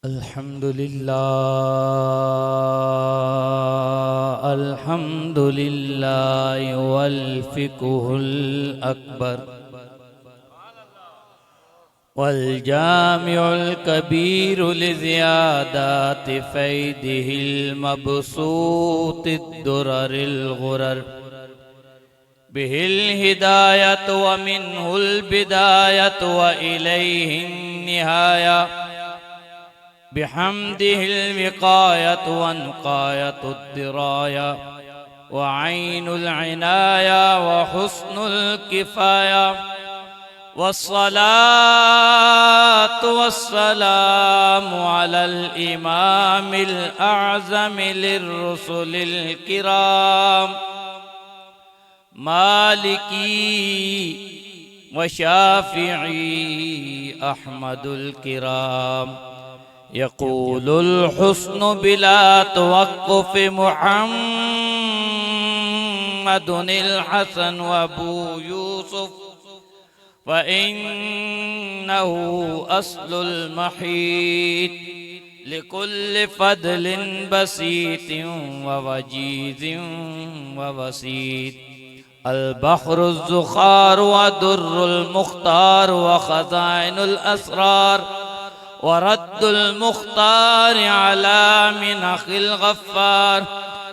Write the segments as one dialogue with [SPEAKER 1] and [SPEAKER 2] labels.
[SPEAKER 1] अल्हम्दुलिल्लाह वल फ़िक़्हुल अकबर वल जामिउल कबीर लिज़ियादाति फ़ैदिहिल मबसूतिद दुररिल गुरर बिहिल हिदायत व मिनहुल बिदायत व इलैहिन निहाया बिहम्दिहिल विक़ायत व नुक़ायतुद दिराया व ऐनुल इनाया व हुस्नुल किफ़ाया वस्सलातु वस्सलामु अलल इमामिल अअज़मि लिर्रुसुलिल किराम मालिकी व शाफ़िई अहमदुल किराम यक़ूलुल हुस्नु बिला तवक्कुफ़ मुहम्मदुनिल हसन व अबू यूसुफ व इन्नहु अस्लुल महीत लिकुल्लि फ़द्लिन बसीतिन व वजीज़िन व वसीत अल बहरुज़ ज़ुख़ार व दुर्रुल मुख़्तार व ख़ज़ाइनुल असरार व रद्दुल मुख़्तार अला मिनखिल गफ़्फ़ार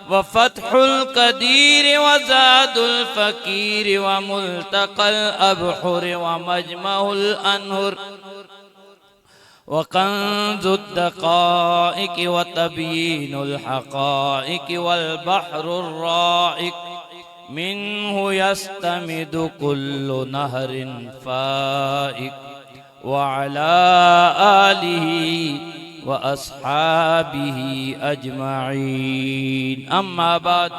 [SPEAKER 1] व फ़त्हुल क़दीर व ज़ादुल फ़कीर व मुल्तक़ल अबहुर व मजमउल अनहुर व कंज़ुद दक़ाइक़ व तबयीनुल हक़ाइक़ वल बहरुर राइक़ मिन्हु यस्तमिदु कुल्लु नहरिन फ़ाइक़ व अला आलिहि व अस्हाबिहि अजमईन अम्मा बाद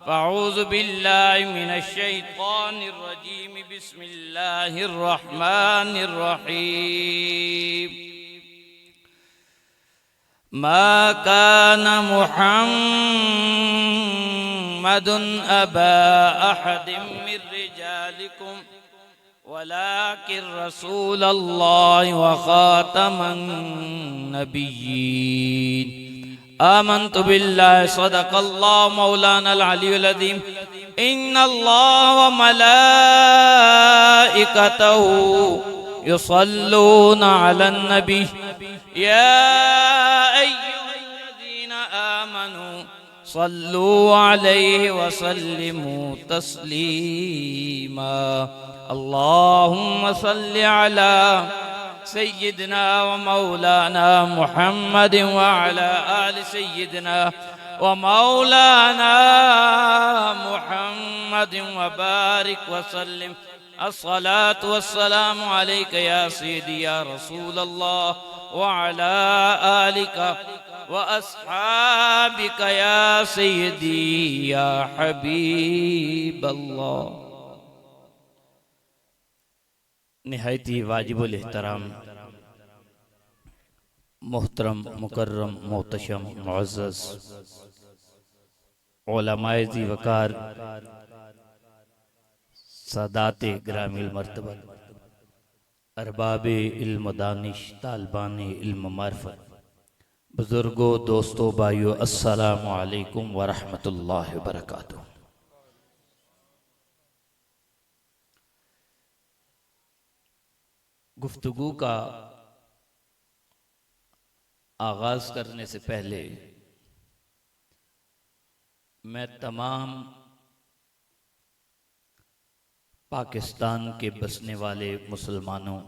[SPEAKER 1] फ़अऊज़ु बिल्लाहि मिनश शैतानिर रजीम बिस्मिल्लाहिर रहमानिर रहीम मा कान मुहम्मदुन अबा अहदिम मिर रिजालिकुम वलाकिन रसूलल्लाहि व खातमन नबिय्यीन आमन्तु बिल्लाहि सदक़ल्लाहु मौलानल अलियुल अज़ीम इन्नल्लाह व मलाइकतहु युसल्लूना अलन नबी या अय्युहल्लज़ीना आमनू सल्लू अलैहि व सल्लिमू तस्लीमा अल्लाहुम्मा सल्लि अला सय्यिदना व मौलाना मुहम्मद व अला आलि सय्यिदना व मौलाना मुहम्मद व बारिक व सल्लिम अस्सलातु वस्सलामु अलैका या सय्यदी या रसूलल्लाह व अला आलिका व अस्हाबिका या सय्यदी या हबीबल्लाह। निहायती वाजिबुल एहतराम मोहतरम मुकर्रम मोहतशम मुअज़्ज़ज़ उलमाए ज़ी वक़ार सादाते ग्रामील मर्तबा अरबाबे इल्म दानिश तालिबाने इल्म मारिफत बुजुर्गों दोस्तों भाइयों अस्सलामु अलैकुम व रहमतुल्लाहि व बरकातुहू। गुफ्तगू का आगाज करने से पहले मैं तमाम पाकिस्तान के बसने वाले मुसलमानों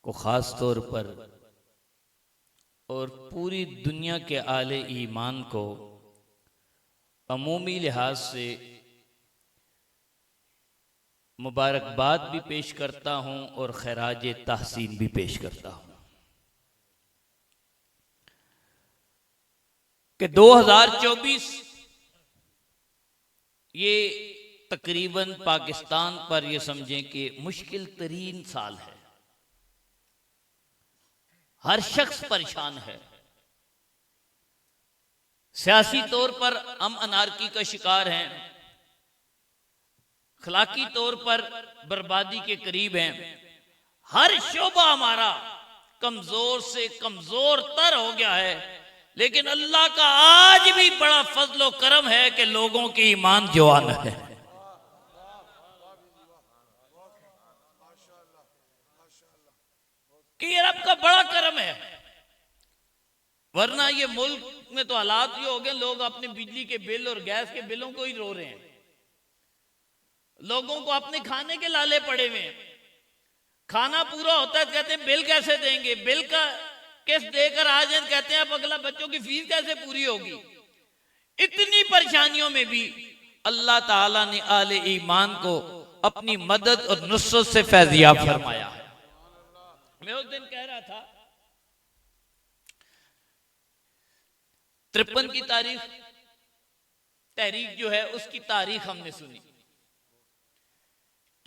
[SPEAKER 1] को ख़ास तौर पर और पूरी दुनिया के आले ईमान को अमूमी लिहाज से मुबारकबाद भी पेश करता हूं और खैराज तहसीन भी पेश करता हूं कि 2024 ये तकरीबन पाकिस्तान पर ये समझें कि मुश्किल तरीन साल है। हर शख्स परेशान है। सियासी तौर पर हम अनारकी का शिकार हैं, अखलाकी तौर पर बर्बादी के करीब हैं। हर शोबा हमारा कमजोर से कमजोर तर हो गया है, लेकिन अल्लाह का आज भी बड़ा फजलो करम है कि लोगों की ईमान जवान है। कि ये रब का बड़ा करम है, वरना ये मुल्क में तो हालात ये हो गए, लोग अपने बिजली के बिल और गैस के बिलों को ही रो रहे हैं। लोगों को अपने खाने के लाले पड़े हुए हैं। खाना पूरा होता है तो कहते हैं बिल कैसे देंगे, बिल का किस्त देकर आ जाए कहते हैं अब अगला बच्चों की फीस कैसे पूरी होगी। इतनी परेशानियों में भी अल्लाह ताला ने आले ईमान को अपनी मदद और नुसरत से फैजियाब फरमाया है। मैं उस दिन कह रहा था 53 की तारीख तहरीक जो है उसकी तारीख हमने सुनी।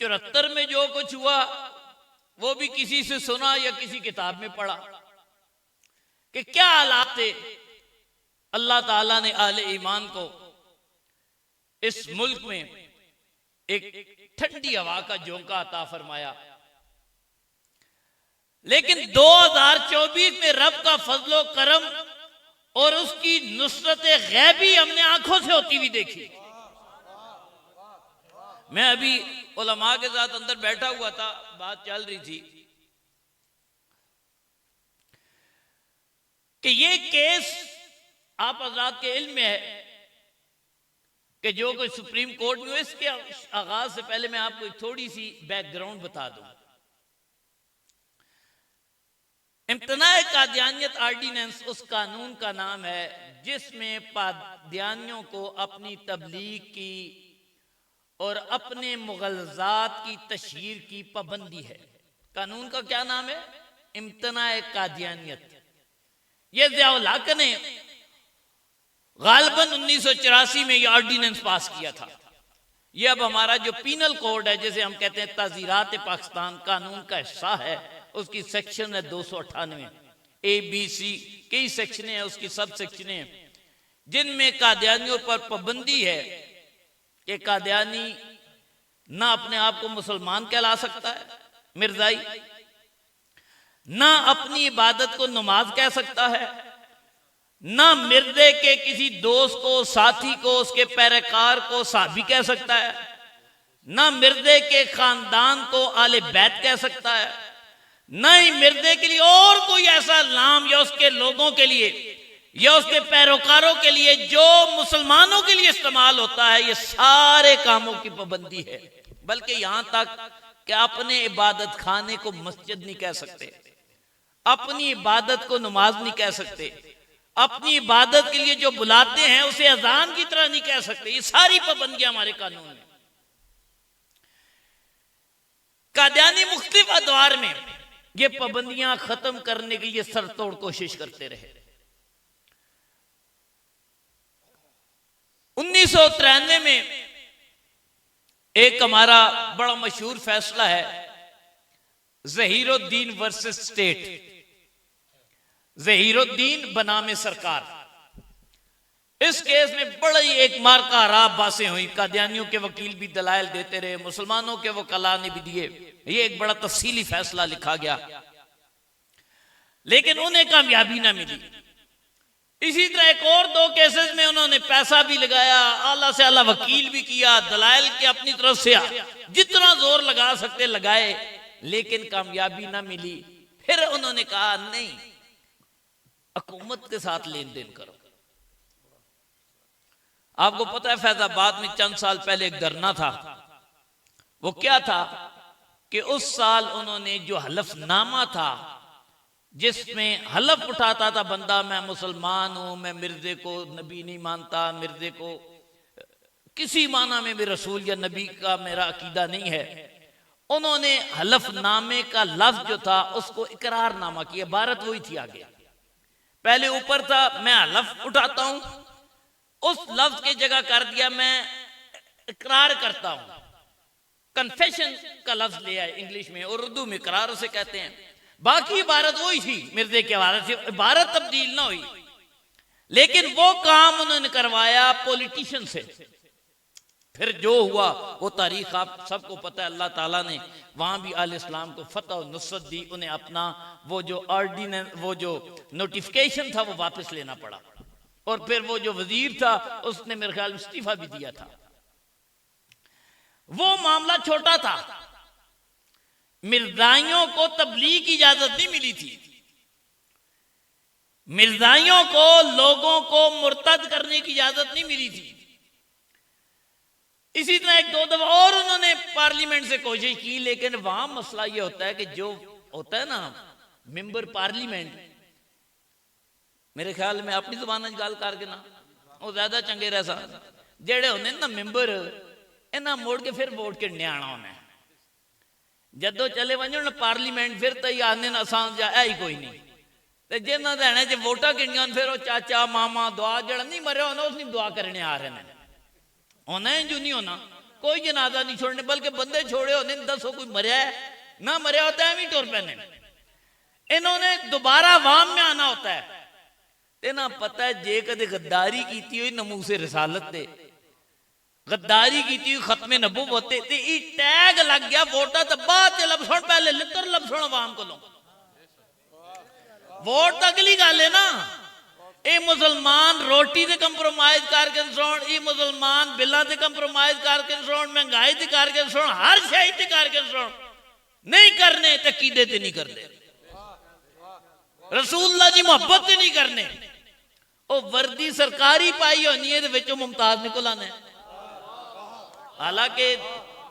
[SPEAKER 1] 74 में जो कुछ हुआ वो भी किसी से सुना या किसी किताब में पढ़ा कि क्या हालात थे। अल्लाह ताला ने आले ईमान को इस मुल्क में एक ठंडी हवा का झोंका अता फरमाया, लेकिन 2024 में रब का फजलो करम और उसकी नुसरत गैबी हमने आंखों से होती हुई देखी। मैं अभी उलमा के साथ अंदर बैठा हुआ था, बात चल रही थी कि ये केस आप हज़रात के इल्म में है कि जो कोई सुप्रीम कोर्ट में, इसके आगाज से पहले मैं आपको एक थोड़ी सी बैकग्राउंड बता दूं। इम्तनाए कादियानियत आर्डिनेंस उस कानून का नाम है जिसमें कादियानियों को अपनी तबलीग की और अपने मुगलजात की तशहीर की पाबंदी है। कानून का क्या नाम है? इम्तनाए कादियानियत। यह ज़ियाउल हक ने गालिबन 1984 में यह ऑर्डिनेंस पास किया था। यह अब हमारा जो पीनल कोड है, जैसे हम कहते हैं ताज़ीरात पाकिस्तान, कानून का हिस्सा है। उसकी सेक्शन है 298, ABC, कई सेक्शन है उसकी, सब सेक्शन है जिनमें कादियानियों पर पाबंदी है कि कादियानी ना अपने आप को मुसलमान कहला सकता है, मिर्जाई, ना अपनी इबादत को नमाज कह सकता है, ना मिर्दे के किसी दोस्त को, साथी को, उसके पैरकार को साहबी कह सकता है, ना मिर्दे के खानदान को आले बैत कह सकता है, ना ही मिर्दे के लिए और कोई ऐसा नाम या उसके लोगों के लिए या उसके पैरोकारों के लिए जो मुसलमानों के लिए इस्तेमाल होता है। ये सारे कामों की पाबंदी है। बल्कि यहां तक कि अपने इबादत खाने को मस्जिद नहीं कह सकते, अपनी इबादत को नमाज नहीं कह सकते, अपनी इबादत के लिए जो बुलाते हैं उसे अजान की तरह नहीं कह सकते। ये सारी पाबंदियां हमारे कानून में। कादियानी मुख्तलिफ अदवार में ये पाबंदियां खत्म करने के लिए सरतोड़ कोशिश करते रहे। 1993 में एक हमारा बड़ा मशहूर फैसला है ज़हीरुद्दीन वर्सेस स्टेट, ज़हीरुद्दीन बनाम सरकार। इस केस में बड़ी एक मारका राब बातें हुई। कादियानियों के वकील भी दलाइल देते रहे, मुसलमानों के वकला ने भी दिए। ये एक बड़ा तफसीली फैसला लिखा गया, लेकिन उन्हें कामयाबी ना मिली। इसी तरह एक और 2 केसेस में उन्होंने पैसा भी लगाया, आला से आला वकील भी किया, दलाइल के अपनी तरफ से जितना जोर लगा सकते लगाए, लेकिन कामयाबी ना मिली। फिर उन्होंने कहा नहीं, हुकूमत के साथ लेन देन करो। आपको पता है फैजाबाद में चंद साल पहले एक धरना था। वो क्या था कि उस साल उन्होंने जो हलफनामा था जिसमें हलफ उठाता था बंदा, मैं मुसलमान हूं, मैं मिर्जे को नबी नहीं मानता, मिर्जे को किसी माना में भी रसूल या नबी का मेरा अकीदा नहीं है। उन्होंने हलफनामे का लफ्ज जो था उसको इकरारनामा किया। इबारत वही थी आगे, पहले ऊपर था मैं हलफ उठाता हूं, उस लफ्ज की जगह कर दिया मैं इकरार करता हूं। कन्फेशन का लफ्ज ले आए इंग्लिश में, और उर्दू में इकरार उसे कहते हैं। बाकी इबारत वही थी मिर्जे के हवाले से, इबारत तब्दील ना हुई। लेकिन वो काम उन्होंने करवाया पॉलिटिशियन से, फिर जो हुआ वो तारीख आप सबको पता है। अल्लाह ताला ने वहाँ भी आल इस्लाम को फतह और नुसरत दी। उन्हें अपना वो जो ऑर्डिनेंस, वो जो नोटिफिकेशन था वो वापस लेना पड़ा। और फिर वो जो वजीर था उसने मेरे ख्याल में इस्तीफा भी दिया था। वो मामला छोटा था। मिर्जाइयों को तबलीग की इजाजत नहीं मिली थी। मिर्जाइयों को लोगों को मुर्तद करने की इजाजत नहीं मिली थी। इसी तरह एक दो दफा और उन्होंने पार्लियामेंट से कोशिश की, लेकिन वहां मसला यह होता है कि जो होता है ना मेंबर पार्लियामेंट, मेरे ख्याल में अपनी जुबान गल करके ना वो ज्यादा चंगे रह सन। जेड़े होने ना मेंबर, इन्हें मुड़ के फिर वोट किन्ने आना होना। जदों चले वजन पार्लीमेंट फिर तो आने असां है ही कोई नहीं। तो जिन्होंने देने च वोटा गिनिया फिर वो चाचा मामा दुआ जरा नहीं मरिया होना उसकी दुआ करने आ रहे हैं। होना है जो नहीं होना, कोई जनाजा नहीं छोड़ने, बल्कि बंदे छोड़े होने। दसो कोई मरिया है ना मरिया होता है, टुर पैने। इन्होंने दोबारा वाम में आना होता है। इन्हें पता है जे कदे गद्दारी की हुई नमूसे रिसालत दे, गद्दारी की हुई खत्मे नबूवत ते ई टैग लग गया वोटा तो बाद लभसण, पहले लित्र लभसण आवाम को। वोट तो अगली गल है ना। ये मुसलमान रोटी से कंप्रोमाइज करके सोन, ये मुसलमान बिलों से कंप्रोमाइज करके सोन, महंगाई से करके सोन, हर शय से करके सोन। नहीं करने तो कीदे ते नहीं करते, रसूलुल्लाह की मोहब्बत नहीं करने। वो वर्दी सरकारी पाई होनी है, मुमताज निकल आने। हालांकि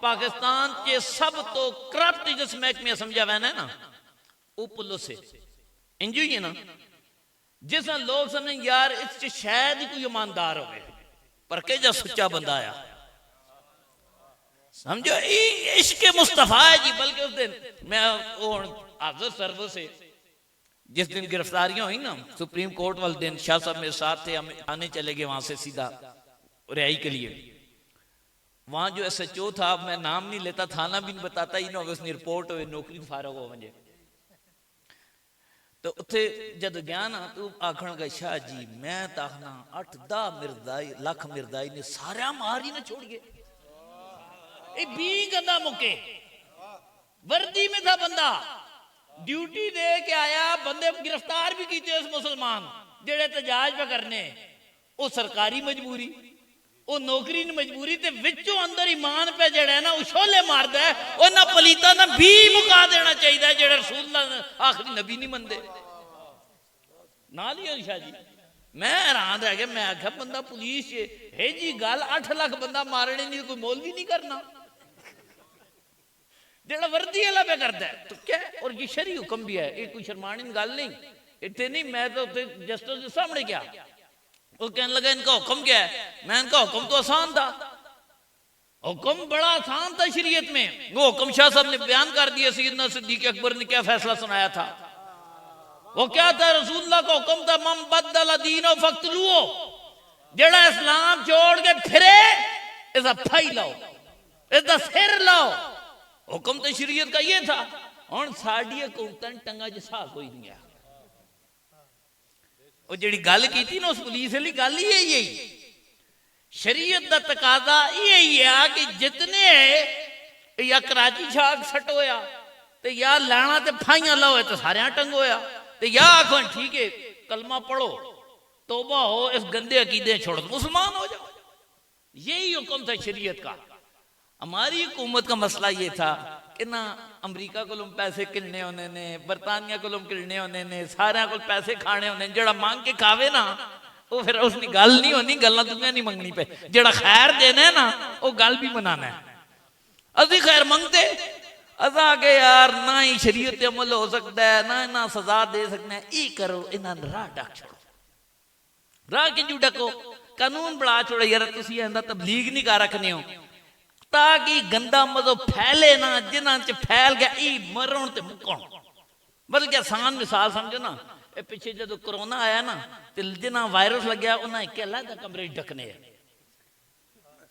[SPEAKER 1] पाकिस्तान के सब तो करप्ट जिस महकमे समझा वैन है ना वो पुलिस है, इंजू ही है ना। जिस लोग समझे यार इस शायद ही कोई ईमानदार हो, पर के जा सच्चा बंदा आया समझो इश्क मुस्तफा है जी। बल्कि उस दिन मैं हाफिज सर्वर से जिस दिन गिरफ्तारियां हुई ना सुप्रीम कोर्ट वाले दिन, शाह साहब मेरे साथ थे, हम आने चले गए वहां से सीधा रिहाई के लिए। वहां जो SHO था, मैं नाम नहीं लेता, थाना भी नहीं बताता, उसने रिपोर्ट हुई नौकरी फारग हो वजे। तो उत्थे जद गया ना तो आखन का शाह जी मैं तो आखना 8-10 मिर्जाई लाख मिर्जाई ने सारा मार ही ना छोड़ गए। ये 20 गंदा मुके वर्दी में था बंदा, ड्यूटी दे के आया, बंदे गिरफ्तार भी किए उस मुसलमान जेड़े एहतजाज पे करने। वो सरकारी मजबूरी, वो नौकरी ने मजबूरी, ते विचों अंदर ईमान पे जड़ा है ना उछोले मारदा है। और ना पलीता ना भी मुका देना चाहिए जेड़े रसूलुल्लाह आखिरी नबी नहीं मनदे। नाल ही शाह जी मैं हैरान रह गया। मैं आख्या बंदा पुलिस है जी गल 8 लाख बंदा मारने नहीं, कोई मौलवी नहीं करना जेड़ा वर्दी वाला पे करता है तो क्या। और ये शरी हुक्म भी है, ये कोई शर्माने की गल नहीं। इतने नहीं, मैं तो जस्टिस के सामने गया, वो कहने लगा इनका हुक्म क्या है। मैं इनका हुक्म तो आसान था, हुक्म बड़ा आसान था शरीयत में। वो हुक्म शाह साहब ने बयान कर दिया, सैयदना सिद्दीक अकबर ने क्या फैसला सुनाया था। वो क्या था, रसूलुल्लाह का हुक्म था मम बदल दीनो फक्तलुओ, जेड़ा इस्लाम छोड़ के फिरे इसका फाई लाओ, इसका सिर लाओ। हुक्म तो शरीयत का ये था। हुण साडी हुकूमत टंगा च सा कोई नहीं है। वो जिहड़ी गल की ना उस पुलिस वाली गल ही यही शरीयत का तकाजा यही है कि जितने या कराची छाग सट होया तो या लाना तो फाइयां लाओ तो सारे टंगोया, तो या आखो ठीक है कलमा पढ़ो तौबा हो, इस गंदे अकीदे छोड़ो मुसलमान हो जाओ। यही हुक्म था शरीयत का। हमारी हुकूमत का मसला ये था कि ना अमरीका को पैसे किलने होने ने, बरतानिया को किलने होने ने, सारे को पैसे खाने होने, जड़ा मांग के खावे ना वो फिर उसकी गल नहीं होनी, गल्लां दुनिया नहीं मंगनी पे। जड़ा खैर देना है ना वो गल भी मनाना है। असी खैर मंगते असा के यार ना ही शरीयत अमल हो सकता है ना ना सजा दे सकते हैं, ई करो इन्होंने राह डक छोड़ो। राह किंजू डको, कानून बड़ा छोड़ो यार, तुसी इहदा तबलीग नहीं कर रखने हो ताकि गंदा मजो फैले ना, जिन्हां च फैल गया ई मरण ते मुकण। बल्कि आसान मिसाल समझो ना, ये पिछे जो कोरोना आया ना तो जिन्हां वायरस लग्या उन्हें एक अलहदा कमरे ढकने,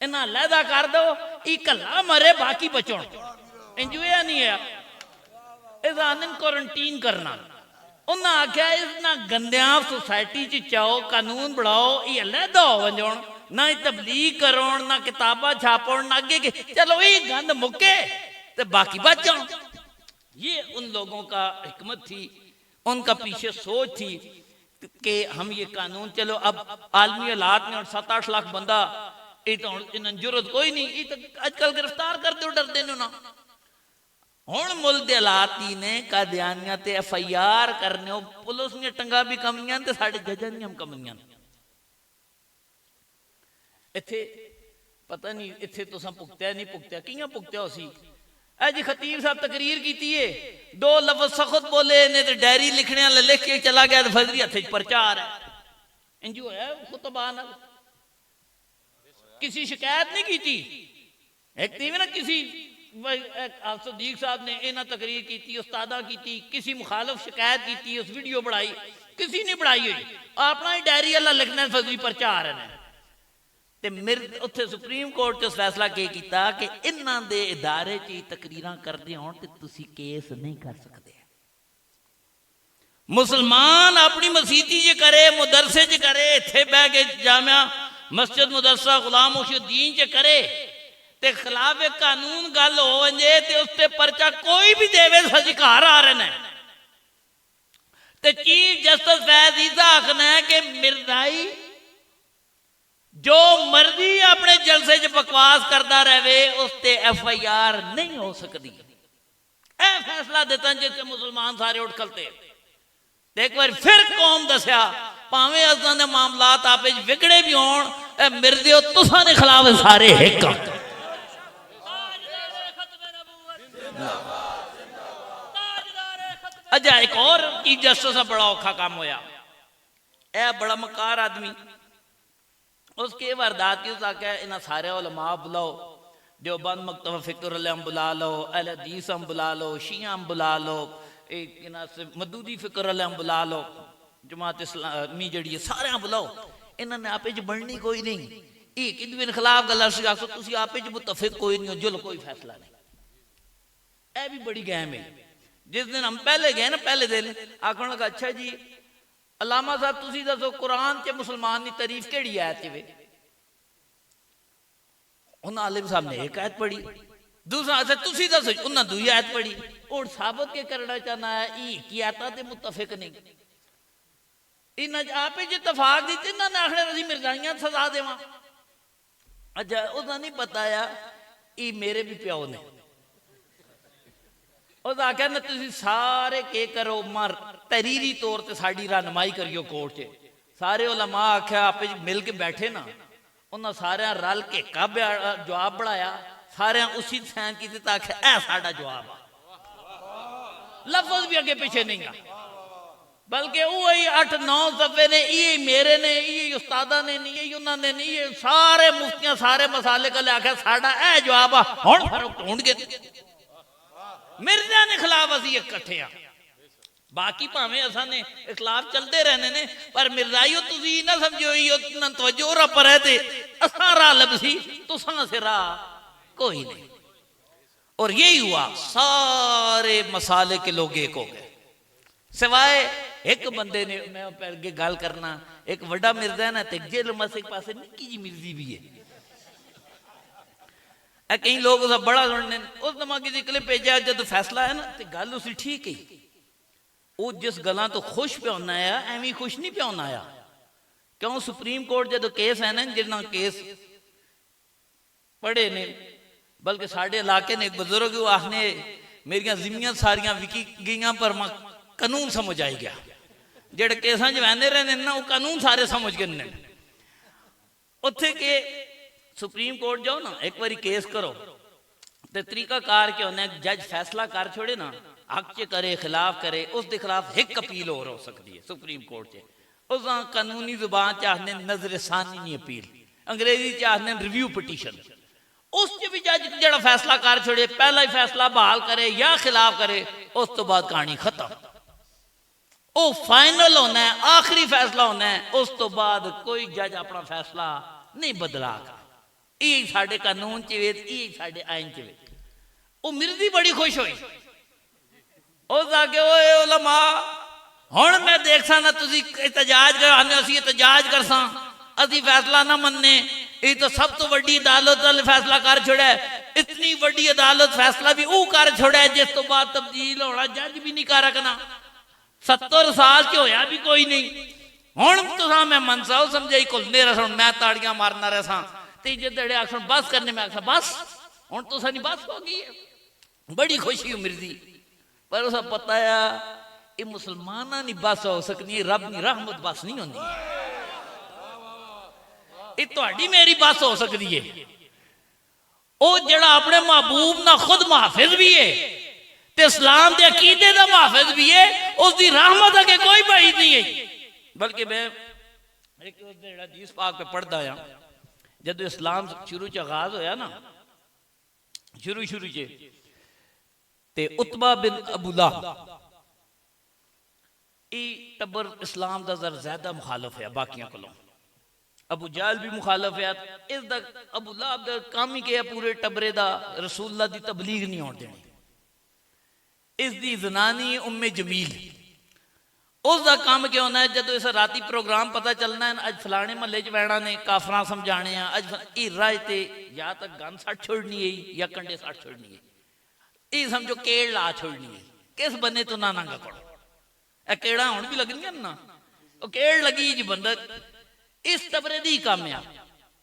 [SPEAKER 1] इन्हां अलहदा कर दो, ई कला मरे बाकी बचण। इंजुआ नहीं है इसका क्वारंटीन करना। उन्हें आख्या इस गंदिया सोसाइटी च चाओ कानून बढ़ाओ, ये अलहदा हो वजन ना ही तबलीग करो, ना किताबा छापो, ना आगे के चलो ये गंद मुके तो बाकी बच जाओ। ये उन लोगों का हिकमत थी, उनका पीछे सोच थी कि हम ये कानून चलो अब आलमी हालात में 7-8 लाख बंदा ये तो जरूरत कोई नहीं, ये तो अजकल गिरफ्तार कर दो डरते ना। हुण मुल्क दे हालात ही ने कादियानियां ते FIR करने पुलिस ने टंगा भी कमियां ते साडे जजां दी कमियां। इत्थे पता नहीं इत्थे तुसां भुगत्या नहीं भुगत्या कियां भुगत्या सी। जी खतीब साहब तकरीर की है, 2 लफ्ज सख्त बोले ने तो डायरी लिखने वाला लिख के चला गया तो फजरी हथ प्रचार है। इंज होया खुतबा नाल किसी शिकायत नहीं की थी। एक थी ना किसी सदीक साहब ने इन्हें तकरीर की, उस्तादा की, किसी मुखालफ शिकायत की, उस वीडियो बढ़ाई, किसी ने बढ़ाई हुई अपना ही डायरी वाला लिखना फजरी प्रचार है। ते मेरे उत्थे सुप्रीम कोर्ट च फैसला के किया कि इन्हां दे इदारे च तकरीरां करदे होण ते तुसीं केस नहीं कर सकते। मुसलमान अपनी मसीती च करे, मुदरसे च करे, इत्थे बह के जामिया मस्जिद मुदरसा गुलाम मुहिउद्दीन च करे ते खिलाफ कानून गल हो वंजे ते उसते परचा कोई भी देवे अधिकार आ रहे हैं। ते चीफ जस्टिस फैज ईसा आखना है कि मिर्जाई जो मर्जी अपने जलसे च बकवास करता रहे उसते FIR नहीं हो सकती। यह फैसला देता जिससे मुसलमान सारे उठ खलते। एक बार फिर कौम दसिया भावें असां दे मामलात आपे विगड़े भी होण मिर्जिओ तुसां दे खिलाफ सारे हिक। अच्छा एक और चीफ जस्टिस का बड़ा औखा काम होया। यह बड़ा मकार आदमी उसके वारदात की आख्या इन्हें सारे उलमा बुलाओ, देवबंद मकतबा फिक्र हम बुला लो, अहल हदीस हम बुला लो, शिया हम बुला लो, मदूदी फिक्र हम बुला लो, जमात इस्लामी जड़ी सारे बुलाओ। इन्होंने आपे च बननी कोई नहीं, एक दूसरे खिलाफ गल आखो तुम आपे च मुतफिक कोई नहीं हो, जुल कोई फैसला नहीं। यह भी बड़ी गहम है। जिस दिन हम पहले गए ना पहले दिन आखन लगा अच्छा जी अलामा साहब तुसी दसो कुरान च मुसलमान की तारीफ केड़ी आयत वे? उन्हें आलिम साहब ने एक आयत पढ़ी, दूसरा अच्छा तुसी दसो उन्हें दूई आयत पढ़ी। और साबित के करना चाहना है ये आयता ते मुतफिक नहीं, इन्हें आपे च इतफाक दी इन्होंने आखिर असीं मिर्जाइयां सजा देवां। अच्छा उसका नहीं पता आ ये मेरे भी प्यो ने उस आख्या ना तुसी सारे के करो मर तहरीरी तौर पर साड़ी रहनुमाई करियो कोर्ट च। सारे उलमा आख्या आपे मिल के बैठे ना उन्हें सारे रल के जवाब बढ़ाया, सारे उसी सैन की आख्या ऐ साडा जवाब आ। लफज भी अगे पीछे नहीं गा, बल्कि वही 8-9 सफे ने ये मेरे ने ये उस्तादा ने नहीं ये उन्होंने नहीं ये सारे मुफ्तियां सारे मसाले का आख्या साडा ऐ जवाब आ। हुण फर्क ढूंढ के मिर्जा ने खिलाफ असी इकट्ठे हाँ, बाकी भावें असा ने इखलाफ चलते रहने ने पर मिर्जाइयो तुसी ना समझो तवज्जो रा पर है ते असा राह लभसी तुसां से राह कोई नहीं। और यही हुआ सारे मसाले के लोग एक हो गए सिवाय एक बंदे ने। मैं अगे गल करना एक वड्डा मिर्जा है ना ते जेल मसे पासे निक्की जी मिर्जी भी है। कई लोग उसका बड़ा सुनने उस दिमाग की क्लिप भेजा जो फैसला है ना तो गल उसकी ठीक है। वो जिस गलों तो खुश पे होना आया एवं खुश नहीं पे होना आया। क्यों सुप्रीम कोर्ट जो केस है ना जिन्ना केस पढ़े ने बल्कि साढ़े इलाके ने एक बुजुर्ग वो आखने मेरिया जिम्मियां सारिया विकी गई पर मैं कानून समझ आई गया। जेड़े केसा च बहते रहने ना वो कानून सारे समझ गए। उत्थे के सुप्रीम कोर्ट जाओ ना एक बारी केस करो तो तरीकाकार क्या होना जज फैसला कर छोड़े ना हक च करे खिलाफ करे उसके खिलाफ एक अपील और हो सकती है सुप्रीम कोर्ट च। उस कानूनी जुबान च आखने नजरसानी अपील, अंग्रेजी च आखने रिव्यू पटीशन। उस भी जज जो फैसला कर छोड़े पहला ही फैसला बहाल करे या खिलाफ करे उस तो बाद कहानी खत्म। वो फाइनल होना है, आखिरी फैसला होना है। उस तो बाद कोई जज अपना फैसला नहीं बदला। ये साडे कानून च ये साडे आइन च वे। वो मिर्जी बड़ी खुश हुई उस आगे ओए उलमा हुण मैं देख सा ना तुसी एहतजाज कर आने असी एहतजाज कर सा असी फैसला ना मन्ने ये तो सब तो वड्डी अदालत ने फैसला कर छोड़ा है। इतनी वड्डी अदालत फैसला भी वो कर छोड़ा है जिस तो बाद तब्दील होना जज भी नहीं कर रखना। 70 साल च होया भी कोई नहीं। हुण तुसां मैं मनसा समझाई घुलने रहा सुन, मैं ताड़ियां मारना रहा सा, तीजे दड़े आख बस करने, मैं आखा बस हुण तुसां दी बस हो गई है। बड़ी खुशी मिलती, पर उस पता है ये मुसलमाना नहीं बस हो सकती, रब की रहमत बस नहीं होती। ये तुहाडी मेरी बस हो सकती है। वो जड़ा अपने महबूब ना खुद मुहाफिज भी है ते इस्लाम के अकीदे का मुहाफिज भी है, उसकी रहमत अगे कोई भाई नहीं है। बल्कि मैं एक हदीस पाक पे पढ़दा आया, जब इस्लाम शुरू च आगाज होया ना, शुरू च ते उत्बा बिन अबू लहब टब्बर इस्लाम का जरा ज्यादा मुखालफ है बाकियों को। अबू जहल भी मुखालफ है। इसका अबू लहब का काम ही क्या पूरे टब्बरे का रसूलुल्लाह की तबलीग नहीं होने देनी। इसकी जनानी उम्मे जमील, उसका काम क्या होना है, जो इस राती प्रोग्राम पता चलना है अज फलाने महल्ले च बहना ने काफरा समझाने अज राज ते या तो गन सट छोड़नी है या कंडे सट छोड़नी है, ये समझो केड़ ला छोड़नी है। किस बने तो ना नंगा करो, केड़ा हुण भी लगनियां ना, केड़ लगी जी बंदा इस टबरे दी काम आ।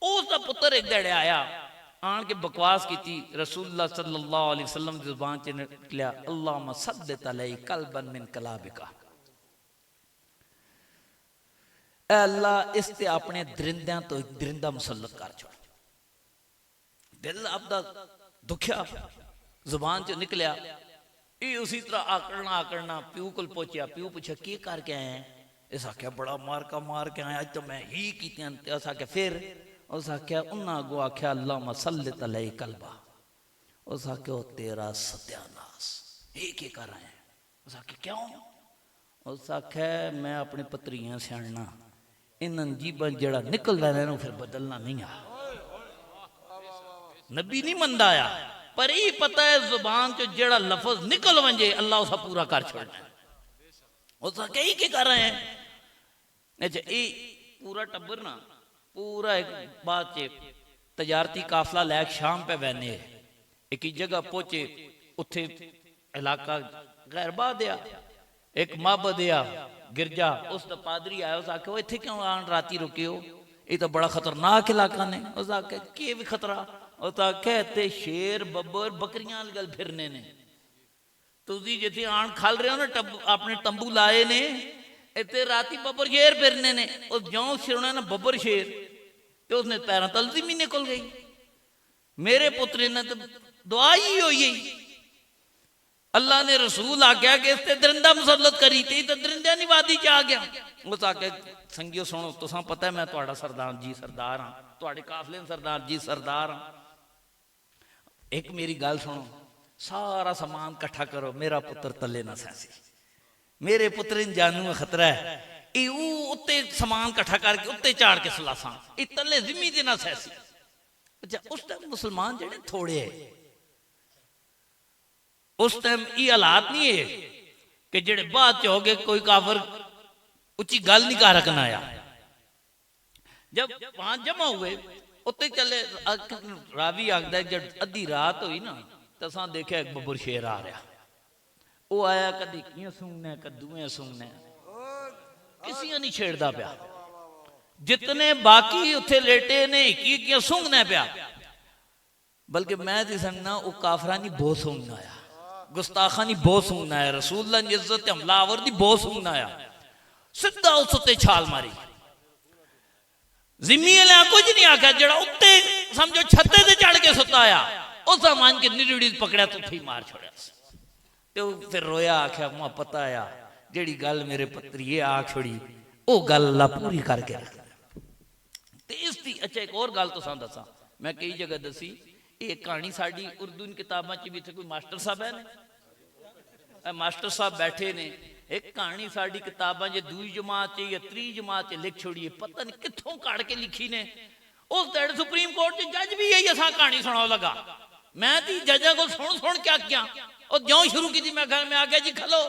[SPEAKER 1] उसका पुत्र एक दड़े आया आन के बकवास की रसूलुल्लाह सल्लल्लाहु अलैहि वसल्लम की जुबान से निकलिया अल्लाहुम्मा सद्दित अलैहि कल्बन मिन कलाबिका, अल्लाह इस ते अपने दरिंदियां तो एक दरिंदा मुसल्लत कर छोड़। दिल आपदा दुखिया जुबान च निकलिया, ये उसी तरह आकड़ना प्यू को पहुंचा। प्यू पूछा की करके आए हैं? इस आख्या बड़ा मार के आया, अज तो मैं ही की। उस आख्या फिर? उस आख्या उन्हें अगो आख्या अल्लाहुम्मा सल्लित अलैहि कल्बा। उस आख्या ओ तेरा सत्यानाश, ये की कर रहे हैं? उस आख्या क्यों? उस आख्या मैं अपने पत्रियां सियाणना, इन जीबन जड़ा निकल रहा है फिर बदलना नहीं आ। नबी नहीं मनदा आया, पर ये पता है जुबान चो जड़ा लफज निकल वंजे अल्लाह उसा पूरा कर छोड़ना। उस आख्या ही क्या कर रहे हैं? अच्छा ये पूरा टब्बर ना पूरा एक बात तजारती काफला लैक शाम पे बहने एक ही जगह पहुंचे, उत्थे इलाका गैरबा दिया एक माबद आ गिरजा, उस पादरी आया। उस आखे इत्थे क्यों आन राती रुके हो? ये तो बड़ा खतरनाक इलाका ने। उस आखे के भी खतरा? उस आखे इत्थे शेर बब्बर बकरियां गल फिरने ने, तुसी जिथे आन खल रहे हो ना अपने तंबू लाए ने, इतने राती बब्बर शेर फिरने ने। उस ज्यों सुना ना बब्बर शेर तो उसने पैरों तलती भी निकल गई। मेरे पुत्र ने तो दुआ ही हुई, अल्लाह ने रसूल आ गया कि इससे दरिंदा मुसल्लत करी थी तो दरिंदा नहीं वादी च आ गया। उस आके संगियो सुनो, तुसा पता है मैं तुहाड़ा सरदार जी सरदार हाँ, तुहाड़े काफले सरदार जी सरदार हाँ। एक मेरी गल सुनो, सारा सामान इकट्ठा करो, मेरा पुत्र तले ना सैसी, मेरे पुत्र इन जानू में खतरा है। उत्ते सामान इकट्ठा करके उत्ते चाड़ के सलासा, ये तले जिम्मी दे ना सैसी। अच्छा उस टाइम मुसलमान जेड़े थोड़े है, उस टाइम ये हालात नहीं है कि जेड़े बाद च हो गए कोई काफर उची गल नहीं कर रखना आया। जब वहां जमा हुए उत्ते चले, रावी आखदा जब अद्धी रात हुई ना तो असां देखा एक बब्बर शेर आ रहा। वो आया कदी कियां सूंघना कद्दूएं सूंघना, किसी नहीं छेड़दा पिया। जितने बाकी उत्थे लेटे ने कियां सूंघना पिया, बल्कि मैं तो समझना वो काफरा नहीं बहुत सूंघना आया, गुस्ताखा नहीं बहुत सूंघना आया, रसूलुल्लाह दी इज्जत हमलावर दी बहुत सूंघना आया। सीधा उस उत्ते छाल मारी। जिम्मी वाले कुछ नहीं आख्या, जड़ा उत्ते समझो छत्ते से चढ़ के सुता आया उस मान के निरड़ी पकड़ा तो उठे मार छोड़ा। तो फिर रोया, आख्या मुआ पता आया जेड़ी गल मेरे पुत्र ये आख छोड़ी वो गल अल्लाह पूरी करके रख। इसकी अच्छा एक और गल तुसां दसा, मैं कई जगह दसी, ये कहानी साड़ी उर्दू किताबों च भी कोई मास्टर साहब है ने, मास्टर साहब बैठे ने, एक कहानी साड़ी किताबा जो दूई जमात या त्री जमात लिख छोड़िए, पता नहीं कितों काट के लिखी ने। उस दिन सुप्रीम कोर्ट के जज भी यही असा कहानी सुनाओ लगा। मैं तो जजा को सुन सुन क्या किया और ज्यों शुरू की थी मैं घर में आ गया जी खलो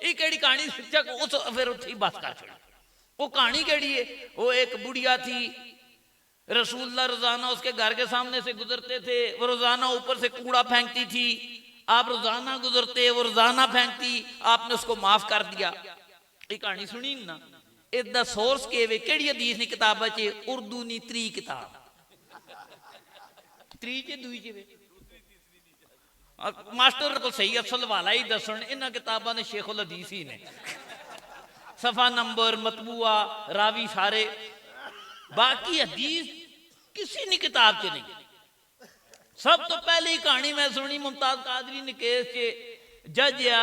[SPEAKER 1] ये केड़ी कहानी शिक्षक उस फिर उठी बस कर छोड़ी। वो कहानी केड़ी है, वो एक बुढ़िया थी रसूलुल्लाह रोजाना उसके घर के सामने से गुजरते थे, वो रोजाना ऊपर से कूड़ा फेंकती थी, आप रोजाना गुजरते, वो रोजाना फेंकती, आपने उसको माफ कर दिया। ये कहानी सुनी ना, इसका सोर्स के वे केड़ी हदीस नी किताब च, उर्दू नी त्री किताब, त्री च दुई च वे मास्टर को सही असल वाला ही दसन, इन्हां किताबां ने शेखुल हदीस ही ने, सफा नंबर मतबूआ रावी सारे, बाकी हदीस किसी ने किताब च नहीं। सब तो पहले ही कहानी मैं सुनी मुमताज कादरी ने केस च जज या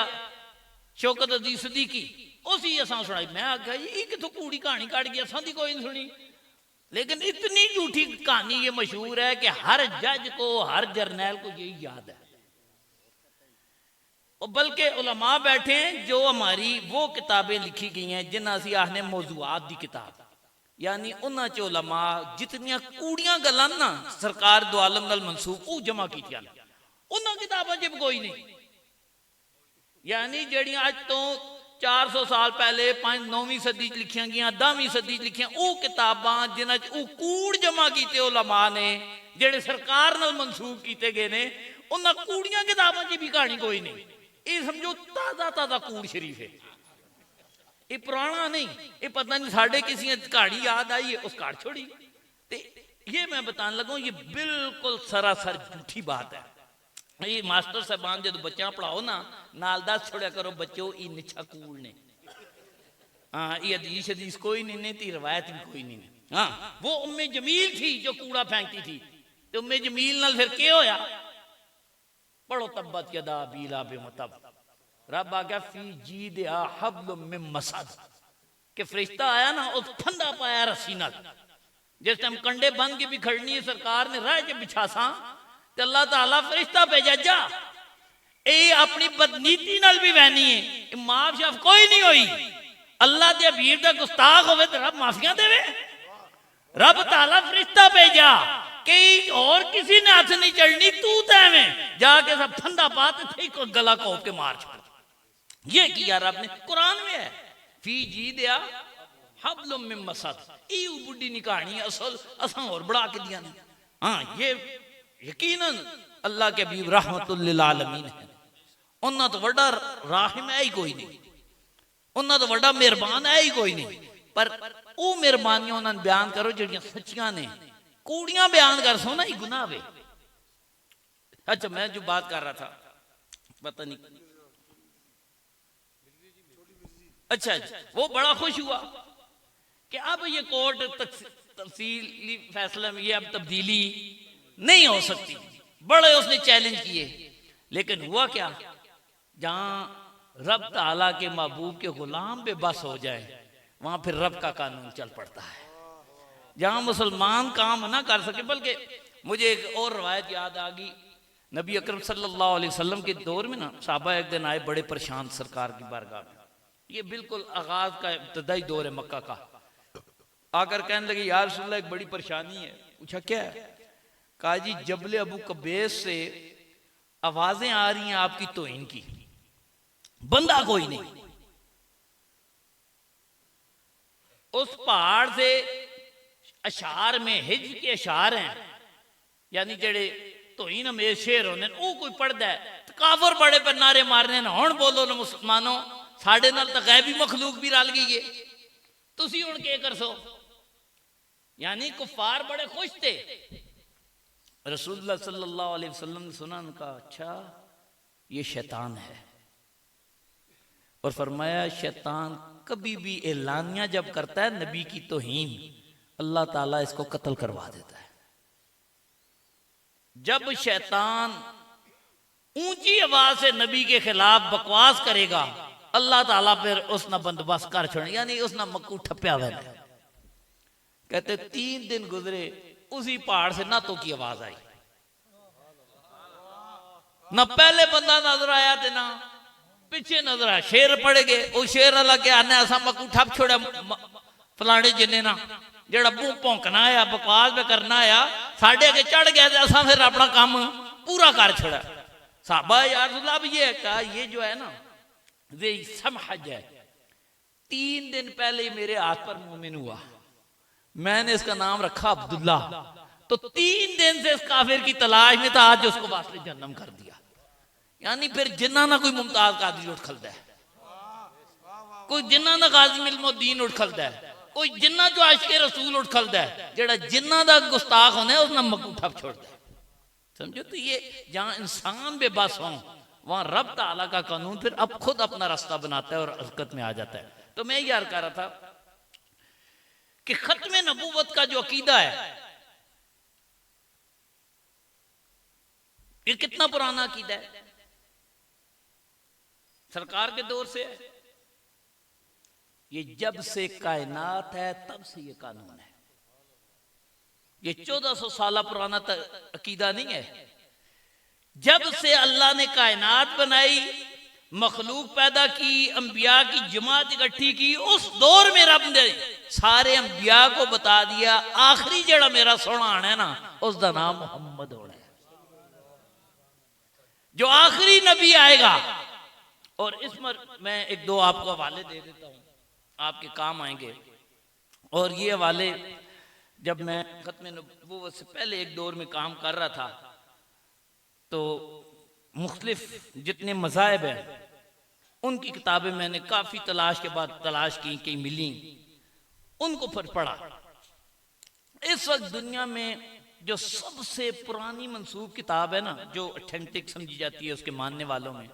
[SPEAKER 1] शौकत अजीज सदीकी, उसी असा सुनाई। मैं आख्या ये कितों कूड़ी कहानी कट गई, असा दी कोई नहीं सुनी। लेकिन इतनी झूठी कहानी ये मशहूर है कि हर जज को, हर जर्नैल को यही याद है। और बल्कि उलमा बैठे हैं जो हमारी वो किताबें लिखी गई हैं जिन्हें असी आखने मौजूआत दी किताब, यानी उन्हां च उलमा जितनियां कूड़ियां गल्लां ना सरकार दो आलम नाल मंसूब वो जमा कीतियां, उन्हां किताबां च भी कोई नहीं। यानी जड़ियां अज तो 400 साल पहले 9वीं सदी च लिखियां गई, 10वीं सदी च लिखियां वो किताबां जिन्हां च कूड़ जमा कीते उलमा ने, जेड़े सरकार नाल मंसूब कीते गए ने, उन्हां कूड़ियां किताबां च भी कहानी कोई नहीं। ये समझो ताजा ताजा कूड़ शरीफ है, ये पुराना नहीं। ये पता नहीं साढ़े किसी कहानी याद आई है उस काट छोड़ी। ते ये मैं बताने लगा, ये बिल्कुल सरासर झूठी बात है। ये मास्टर साहबान जो बच्चा पढ़ाओ ना, नाल दस छोड़िया करो बच्चों ये निछा कूड़ ने, हाँ ये हदीस हदीस कोई नहीं ने, ती रवायत भी कोई नहीं। हाँ वो उम्मे जमील थी जो कूड़ा फेंकती थी, तो उम्मे जमील नाल फिर क्या होया, पढ़ो तब्बत यदा बीला बेमतब, रब आ गया फी जी दिया हब्लुम मिन मसद, के फरिश्ता आया ना उस फंदा पाया रस्सी नाल, जिस टाइम कंडे बंद के भी खड़नी है सरकार ने राह के बिछासा, ते अल्लाह ताला फरिश्ता भेजा जा, ये अपनी बदनीति नाल भी वहनी है, माफ शाफ कोई नहीं होई। अल्लाह के हबीब दा गुस्ताख होवे ते रब माफियां देवे, रब ताला फरिश्ता भेजा कि और किसी ने हाथ नहीं चढ़नी, तू तैवे जाके सब फंदा पात थे गला कोप के मार छोड़। ये किया रब ने, कुरान में है फी जी दिया हब्लुम मिन मसद, ई बुढ़ी नी कहानी असल असा और बढ़ा के दिया ने। हाँ ये यकीनन अल्लाह के हबीब रहमतुल लिल आलमीन है, उन्हां तो वड्डा राहिम है ही कोई नहीं, उन्हां तो वड्डा मेहरबान है ही कोई नहीं। पर वो मेहरबानियां उन्होंने बयान करो जिहड़ियां सच्चियां ने, कूड़ियां बयान कर सो ना ही गुनाह वे। अच्छा मैं जो बात कर रहा था पता नहीं, अच्छा वो बड़ा खुश हुआ कि अब ये कोर्ट तफसीली फैसला में ये अब तब्दीली नहीं हो सकती, बड़े उसने चैलेंज किए। लेकिन हुआ क्या, जहां रब ताला के महबूब के गुलाम बेबस हो जाए वहां फिर रब का कानून चल पड़ता है। जहां मुसलमान काम ना कर सके, बल्कि मुझे एक और रवायत याद आ गई, नबी अकरम सल्लल्लाहु अलैहि वसल्लम के दौर में ना साहबा एक दिन आए बड़े परेशान सरकार की बारगाह में, ये बिल्कुल आगाज का इब्तदाई दौर है मक्का का। आकर कहने लगे या रसूल अल्लाह एक बड़ी परेशानी है। पूछा क्या है? कहा जी जबले अबू कबेस से आवाजें आ रही हैं आपकी तौहीन की, बंदा कोई नहीं, उस पहाड़ से अशार में हिज के अशार हैं, यानी जेड़े तौहीन में शेर होने वो कोई पढ़दा है, काफर बड़े पर नारे मारने ना हुण बोलो ना मुसलमानों साढ़े नाल तो गैबी मखलूक भी रल गई है, तुसी हुण के कर सो। यानी कुफार बड़े खुश थे। रसूलुल्लाह सल्लल्लाहु अलैहि वसल्लम ने सुना, उनका अच्छा ये शैतान है, और फरमाया शैतान कभी भी एलानिया जब करता है नबी की तौहीन, अल्लाह ताला इसको कत्ल करवा देता है। जब शैतान ऊंची आवाज से नबी के खिलाफ बकवास करेगा अल्लाह ताला फिर उसना बंदोबस्त कर छोड़े, यानी उसना मक्कू ठप्या हुआ है। कहते 3 दिन गुजरे उसी पहाड़ से ना तो की आवाज आई, ना पहले बंदा नजर आया थे ना पीछे नजर आया। शेर पड़ गए, वो शेर अलग के आने असा मक्कू ठप छोड़ा फलाने जिन्ने ना जेड़ा मुंह भौंकना आया बकवास में करना आया साढ़े अगे चढ़ गया, असा फिर अपना काम पूरा कर छोड़ा। साहबा यार रसूलल्लाह भी ये कहा ये जो है ना वे समहज है, 3 दिन पहले मेरे हाथ पर मोमिन हुआ, मैंने इसका नाम रखा अब्दुल्ला। तो 3 दिन से इस काफिर की तलाश में था, आज उसको वास्ते जन्नम कर दिया। यानी फिर जिन्ना ना कोई मुमताज कादरी उठ खलदा है, कोई जिन्ना ना गाजी इल्मुद्दीन उठ खलदा है, कोई जिन्ना जो आशिक़े रसूल उठ खलदा है, जेड़ा जिन्ना दा गुस्ताख होना है उसने मकूठा छोड़ता है। समझो, तो ये जहां इंसान बेबस हो वहां रब ताला का कानून फिर अब खुद अपना रास्ता बनाता है और हरकत में आ जाता है। तो मैं यार कह रहा था कि खत्म नबूवत का जो अकीदा है ये कितना पुराना अकीदा है, सरकार के दौर से है। ये जब से कायनात है तब से ये कानून है। ये 1400 साल पुराना अकीदा नहीं है। जब से अल्लाह ने कायनात बनाई, मखलूक पैदा की, अंबिया की जमात इकट्ठी की, उस दौर में रब ने सारे अंबिया को बता दिया आखिरी जड़ा मेरा सोना आना है ना उसका नाम मोहम्मद होना है, जो आखिरी नबी आएगा। और इस मैं 1-2 आपको हवाले दे देता हूं, आपके काम आएंगे। और ये हवाले जब मैं खत्म नबूवत से पहले एक दौर में काम कर रहा था तो मुख्तलिफ जितने मज़ाहिब हैं उनकी किताबें मैंने काफ़ी तलाश के बाद तलाश की, कई मिली, उनको फिर पढ़ा। इस वक्त दुनिया में जो सबसे पुरानी मंसूब किताब है ना, जो ऑथेंटिक समझी जाती है उसके मानने वालों में,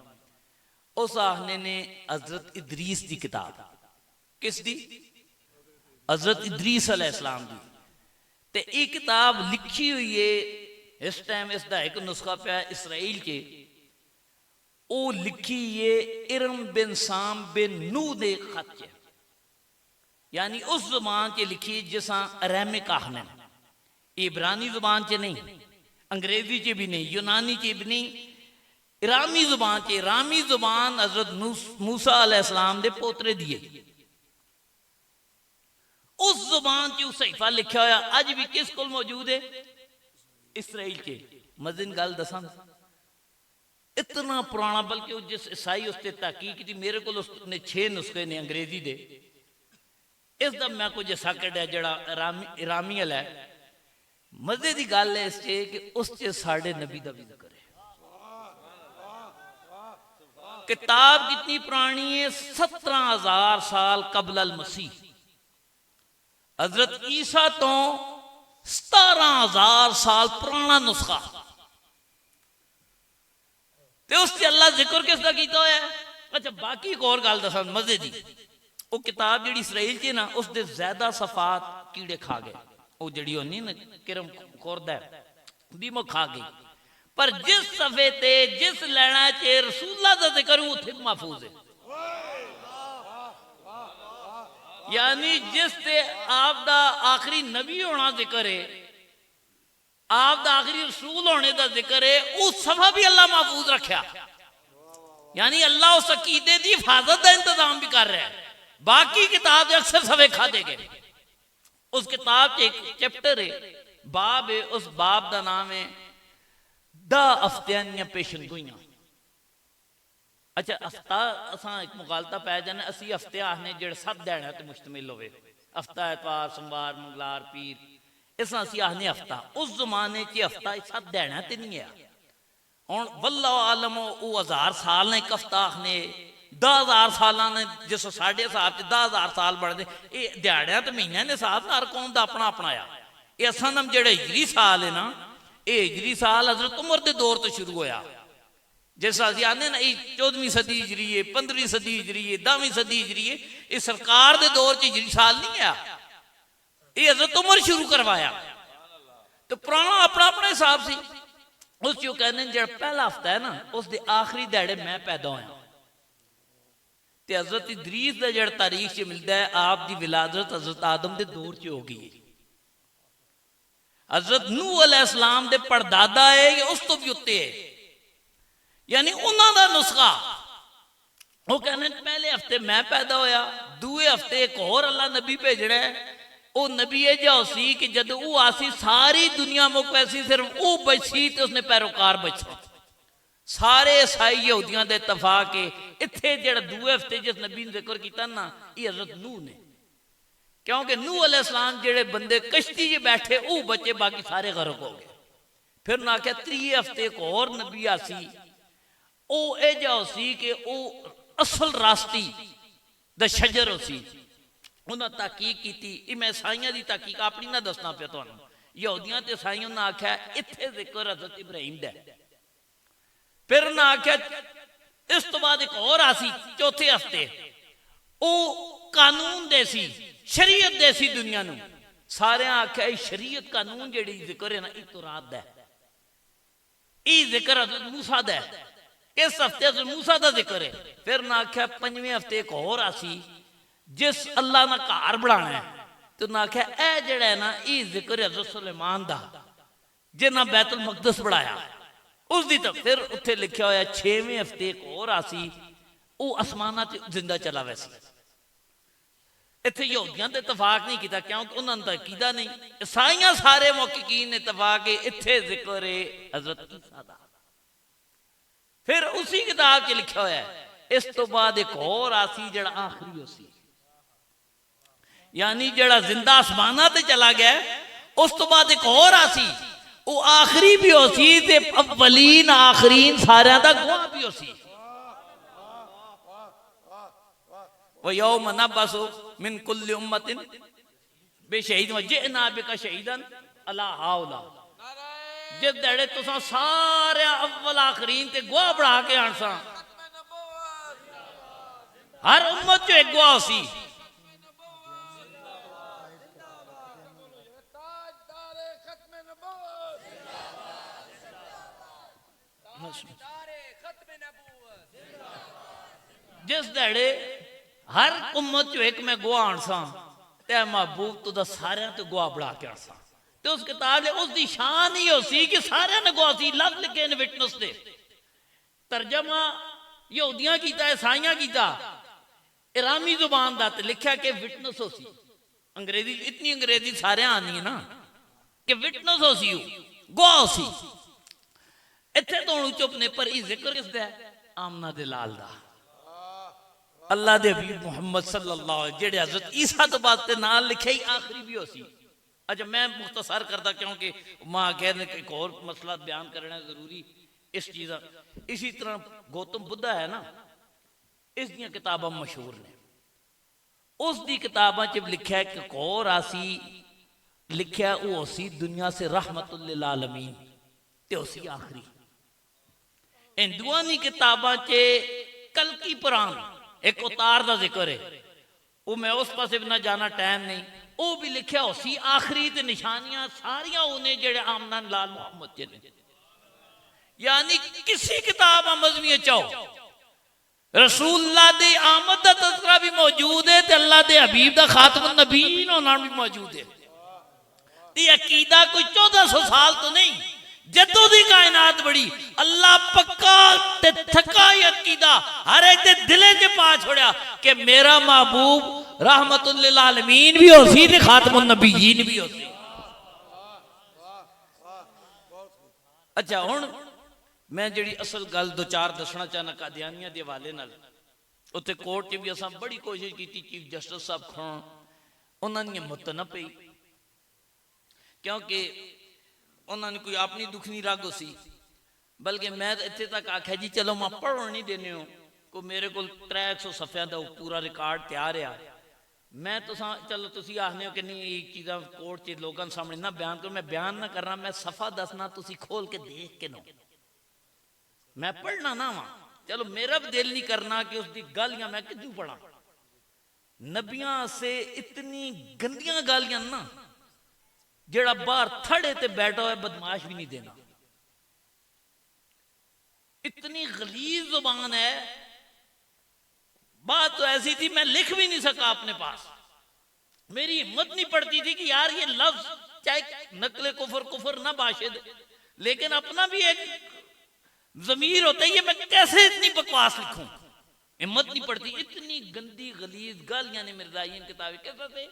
[SPEAKER 1] उस आहने ने हजरत इदरीस की किताब, किस दी? हजरत इदरीस अलैहिस्सलाम दी। ते ये किताब लिखी हुई है इस टाइम, इसका एक नुस्खा पिया इसराइल के, वो लिखी ये इरम बिन साम बिन नू दे खत च, यानी उस जुबान च लिखी जिसा अरामिक आहने, इब्रानी जुबान च नहीं, अंग्रेजी च भी नहीं, यूनानी च भी नहीं, इरामी जुबान च। इरामी जुबान हजरत मूसा अलैहिस्सलाम दे पोतरे दिए, उस जुबान च सहीफा लिखा होया अज भी किस कोल मौजूद है? इसराइल के। मज़ीद गल दसा, इतना पुराना, बल्कि जिस ईसाई उसते तहकीक थी, मेरे को उसने 6 नुस्खे ने अंग्रेजी दे, इसका मैं कुछ ऐसा कढ़िया जड़ा इरामी है। मजे की गल है इस कि उस साढ़े नबी का भी जिक्र है। किताब कितनी पुरानी है? 17,000 साल कबल अल मसीह। हजरत ईसा तो 17,000 साल पुराना नुस्खा, ते उससे अल्लाह जिक्र किसका किया होया है? अच्छा, बाकी एक और गल दसा मजे की, वो किताब जी इसराइल च ना उसके ज्यादा सफात कीड़े खा गए, वो जी होनी ना किरम खोरदा दीमो खा गई, पर जिस सफे ते जिस लैना च रसूला का जिक्र उथे महफूज है। यानी जिस ते आप दा आखिरी नबी होना जिक्र है, आप दा आखिरी रसूल होने का जिक्र है, उस सफा भी अल्लाह महफूज रखा। यानी अल्लाह उस अकीदे की हिफाजत का इंतजाम भी कर रहा है। बाकी किताब अक्सर सफे खाते गए। उस किताब के एक चैप्टर है, बाब है, उस बाब का नाम है दा हफ्तियां पेशनगोइयां। अच्छा, हफ्ता असा एक मुगालता पै जाने, असी हफ्ते आखने जेड़े 7 दिन ते मुश्तमिल होवे, हफ्ता एतवार सोमवार मंगलवार पीर, इस असी आखने हफ्ता। उस जमाने च हफ्ता 7 दिन ते नहीं है। हुण वल्लाहु आलम वो 1000 साल ने एक हफ्ता आखने, 10,000 साल ने, जिस साढ़े हिसाब से 10,000 साल बढ़ते, ये दिहाड़ियां तो महीनों ने हिसाब, हर कौम का अपना अपना आ। ये असनम जेड़ा हिजरी साल है ना, ये हिजरी साल हजरत उमर के दौर तो शुरू होया। जिस असं आने ना 14वीं सदी हिजरी है, 15वीं सदी हिजरी है, 10वीं सदी हिजरी है, ये सरकार के दौर च हिजरी साल नहीं आया, ये हजरत उमर शुरू करवाया। तो पुराना अपना अपना हिसाब से उस जो कहने जो पहला हफ्ता है ना, उसके आखिरी दिहाड़े मैं पैदा होया। ते हजरत इदरीस का जो तारीख से मिलता है, आप की विलादत हजरत आदम के दौर च हो गई। हजरत नूह अलैहिस्सलाम दे पड़दादा है, उस तो भी उत्ते है। यानी उन्होंने नुस्खा, वो कहने पहले हफ्ते मैं पैदा होया, दूए हफ्ते एक और अल्लाह नबी भेजना है। वो नबी है जो सी कि जब वो आसी सारी दुनिया मुक पैसी, सिर्फ वो बची तो उसने पैरोकार बचा। सारे ईसाई यहूदियों के इतफाक है। इत्थे जेड़ा दूए हफ्ते जिस नबी ने जिक्र किया ना, ये हजरत नूह ने, क्योंकि नूह अलैहिस्सलाम जेड़े बंदे कश्ती च बैठे वो बचे, बाकी सारे गरक हो गए। फिर उन्हें आख्या 3 हफ्ते एक और नबी आसी, वो एजा सी कि वो असल रास्ती द शजर सी। उन्हें तहकीक की, मैं ईसाइयां की तहकीक अपनी ना दसना पे तुहानू, यहूदियां ते ईसाइयां ने आख्या इत्थे जिक्र हज़रत इब्राहिम दा। फिर उन्हें आख्या इस तो बाद एक और आसी चौथे हफ्ते, वो कानून दे सी, शरीयत दे सी दुनिया नू। सारे आख्या शरीयत कानून जेड़ी जिक्र है ना, ये तो रात दा, ये जिक्र हज़रत मूसा दा, इस हफ्ते हज़रत मूसा दा जिक्र है। फिर उन्हें आख्या 5वें हफ्ते एक और आसी जिस अल्लाह ने घर बनाना है, तो उन्हें आख्या ए जेड़ा है ना, ये जिक्र है हज़रत सुलेमान दा, जिन्हें बैतुल मकदस बनाया उस दी। तो फिर उत्थे लिखा होया 6वें हफ्ते एक और आसी, वो आसमाना च जिंदा चला वैसी। इत्थे यहूदियां ते इतफाक नहीं किया क्योंकि उन्होंने तो कीदा नहीं। ईसाइयां सारे मुहक्किकीन ने इतफाक है इत्थे जिक्र है हज़रत ईसा दा। फिर उसी किताब च लिखा होया इस तो बाद एक और आसी जड़ा आखिरी होसी, यानी जड़ा जिंदा आसमाना ते चला गया, उस तो बाद एक और आसी, वो आखिरी भी होसी ते अव्वलीन आखरीन सारियां दा गवाह भी होसी। व यौम नबअसु मिन कुल्लि उम्मतिन बेशहीद व जिअना बिका शहीदन अला हाउला। जिस दड़े तुसा सारे अव्वल आखरीन ते गवाह बढ़ा के आनसा, हर उम्मत जो एक गवाह होसी। जिस दड़े हर उम्मत चो एक मैं गवाह आनसा, ते महबूब तुदा सारे तो गवाह बढ़ा के आनसा। तो उस किताब उसकी शान ही होसी कि सारे ने गवाह सी, लफ्ज लिखे ने विटनेस दे। तर्जमा यहूदियां कीता, ईसाइयां कीता, इरानी जुबान दा, लिखा कि विटनेस होसी। अंग्रेजी इतनी अंग्रेजी सारे आनी है ना कि विटनेस होसी, गवाह होसी। इत्थे तो हूं चुप ने, पर जिक्र किसदा? आमना दे लाल दा, अल्लाह दे हबीब मुहम्मद सल्लल्लाहु अलैहि वसल्लम, जेड़े हज़रत ईसा तो बाद ते नाल लिखे ही आखिरी भी होसी। अच्छा मैं मुख्तसर करदा क्योंकि मां कहने एक और मसला बयान करना जरूरी इस चीज़। इसी तरह गौतम बुद्धा है ना, इस दियां किताबां मशहूर ने। उस दी किताबां च लिखा है कि एक और आसी, लिखा वो होसी दुनिया से रहमतुल लिल आलमीन, ते होसी आखिरी। हिंदुआं दी किताबां च कल्कि पुराण एक उतार का जिक्र है, वो मैं उस पासे भी ना जाना, टाइम नहीं। वो भी लिखा होसी आखिरी ते निशानियां सारियां उन्हें जेड़े आमना लाल मुहम्मद च ने। यानी किसी किताब मजहबी चाहो रसूलुल्लाह दी आमद दा तज़किरा भी मौजूद है, ते अल्लाह दे हबीब दा खातमुन नबीन होना भी मौजूद है। ये अकीदा कोई 1400 साल तो नहीं, जदों दी कायनात बड़ी अल्लाह पक्का ते थका अकीदा हर एक दे दिले च पा छोड़या कि मेरा महबूब रहमतुल लिल आलमीन भी होसी ते खातमुन नबीयीन भी होसी। अच्छा हुण मैं जी असल गल दो चार दसना चाहना कादियानिया के हवाले नाल। उत्थे कोर्ट च भी असां बड़ी कोशिश की, चीफ जस्टिस साहब खान उन्होंने मुत न पई, क्योंकि उन्होंने कोई अपनी दुखनी रग सी। बल्कि मैं इत्थे तक आख्या जी चलो मैं पढ़न नहीं देने हो, को मेरे को 300 सफ़ियां का पूरा रिकॉर्ड तैयार है। मैं तुसा चलो तुसी आखने हो कि नहीं ये चीज़ां कोर्ट च लोगों सामने ना बयान करो, मैं बयान ना करना, मैं सफ़ा दसना, तुसी खोल के देख के नो, मैं पढ़ना ना वहां। चलो मेरा भी दिल नहीं करना कि उसकी गालियां मैं कितनी पढ़ा। नबियां से इतनी गंदियां गालियां ना, जेड़ा बाहर थड़े ते बैठा हुआ बदमाश भी नहीं देना। इतनी गलीज जुबान है, बात तो ऐसी थी मैं लिख भी नहीं सका अपने पास। मेरी हिम्मत नहीं पड़ती थी कि यार ये लफ्ज चाहे नकले कुफर कुफर ना बाशे दे, लेकिन अपना भी एक जमीर होता है, मैं कैसे इतनी बकवास लिखूं, हिम्मत नहीं पड़ती। इतनी गंदी गलीज गालियां ने मिर्जाइन किताबें कैसे थे?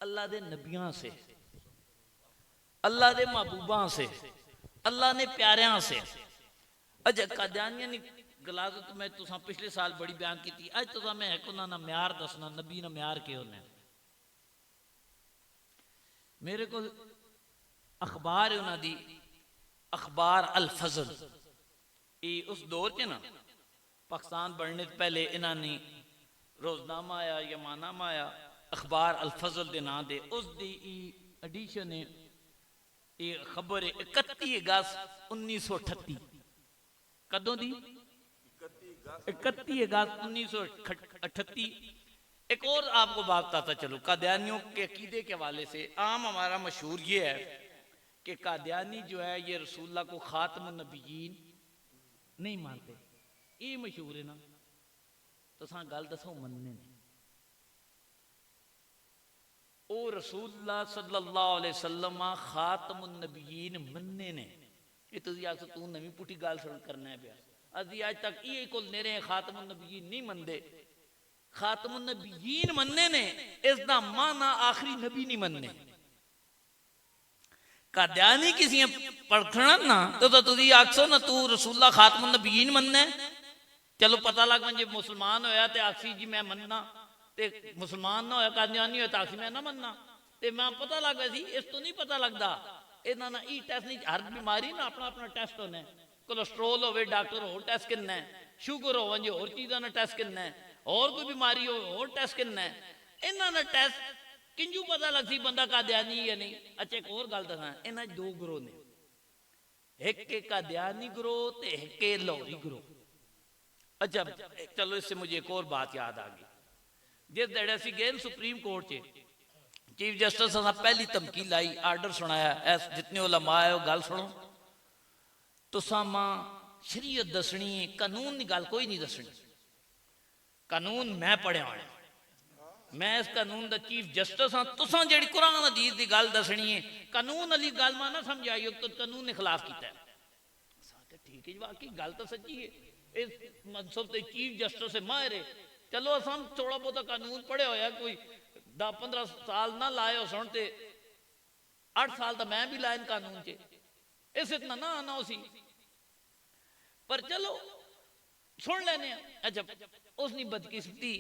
[SPEAKER 1] अल्लाह दे नबियां से, अल्लाह दे महबूबा से, अल्लाह ने प्यारियां से। अच्छा कादियानियां ने गलाजत मैं तुसा पिछले साल बड़ी बयान की थी, अज तुसा मैं एक उन्हां दा म्यार दसना, नबी ना म्यार के होने। मेरे को अखबार है उन्होंने दी, अखबार अल फजल। ये उस दौर च ना पाकिस्तान बनने से पहले इन्होंने रोजनामा आया, यमानामा आया, अखबार अल फजल के नाम दे उस दी एडिशन है। ये खबर है 31 अगस्त 1938। कदों दी? 31 अगस्त 1938। एक और आपको बात बताता चलो, कादियानियों के अकीदे के हवाले से आम हमारा मशहूर ये है कि कादियानी जो है ये रसूलुल्लाह को खातमुन नबिय्यीन नहीं मानते। ये मशहूर है ना, तो सा गल दसो मनने ने ओ रसूलुल्लाह सल्लल्लाहु अलैहि वसल्लम खातमुन नबिय्यीन मनने ने। ये तुझी आख तू नवी पुठी गल सुन करना है पिया। अभी आज तक ये कोल नेरे खातमुन नबिय्यीन नहीं मनते। खातमुन नबिय्यीन मनने ने इसका माना आखिरी नबी नहीं मनने। कादियानी किसी पढ़ना ना तो तुझी आखसो ना तू रसूलुल्लाह खातमुन नबिय्यीन मनना है। चलो पता लग जे मुसलमान होया ते आखसी जी मैं मनना, ते मुसलमान ना होया कादियानी होया तो आखसी मैं ना मनना। ते मैं पता लग गया सी, इस तो नहीं पता लगता। इन्हों ना ई टेस्ट नहीं, हर बीमारी ना अपना अपना टेस्ट होना है। कोलेस्ट्रोल हो डॉक्टर होर टेस्ट करना है, शुगर हो होर चीज़ों ने टेस्ट करना है, और कोई बीमारी हो होर टेस्ट करना है। इन्होंने टेस्ट किंजू पता लग सी बंदा कादियानी या नहीं। अच्छा एक और गल दसा, इन्हें दो ग्रोह ने, एक कादियानी ग्रोह ते एक लाहौरी ग्रोह। अच्छा चलो इससे मुझे एक और बात याद आ गई। जिस दड़े असी गए सुप्रीम कोर्ट च, चीफ जस्टिस पहली धमकी लाई, आर्डर सुनाया जितने उलमा है गल सुनो, तुसा मां शरीयत दसनी है, कानून की गल कोई नहीं दसनी। कानून मैं पढ़िया होना, मैं इस कानून का चीफ जस्टिस हाँ। तुसा जी कुरान हदीस की गल दसनी है, कानून वाली गल मां ना समझाइयो तो कानून ने खिलाफ किया। ठीक है जी, वाकई गल तो सच्ची है। इस मनसब से चीफ जस्टिस से माहिर है। चलो अस थोड़ा बहुत कानून पढ़े होया, कोई 10-15 साल ना लाए हो सुन, 8 साल तो मैं भी लाए कानून च, इस इतना ना आना उसी। पर चलो सुन लेने। अच्छा उसने बदकिस्मती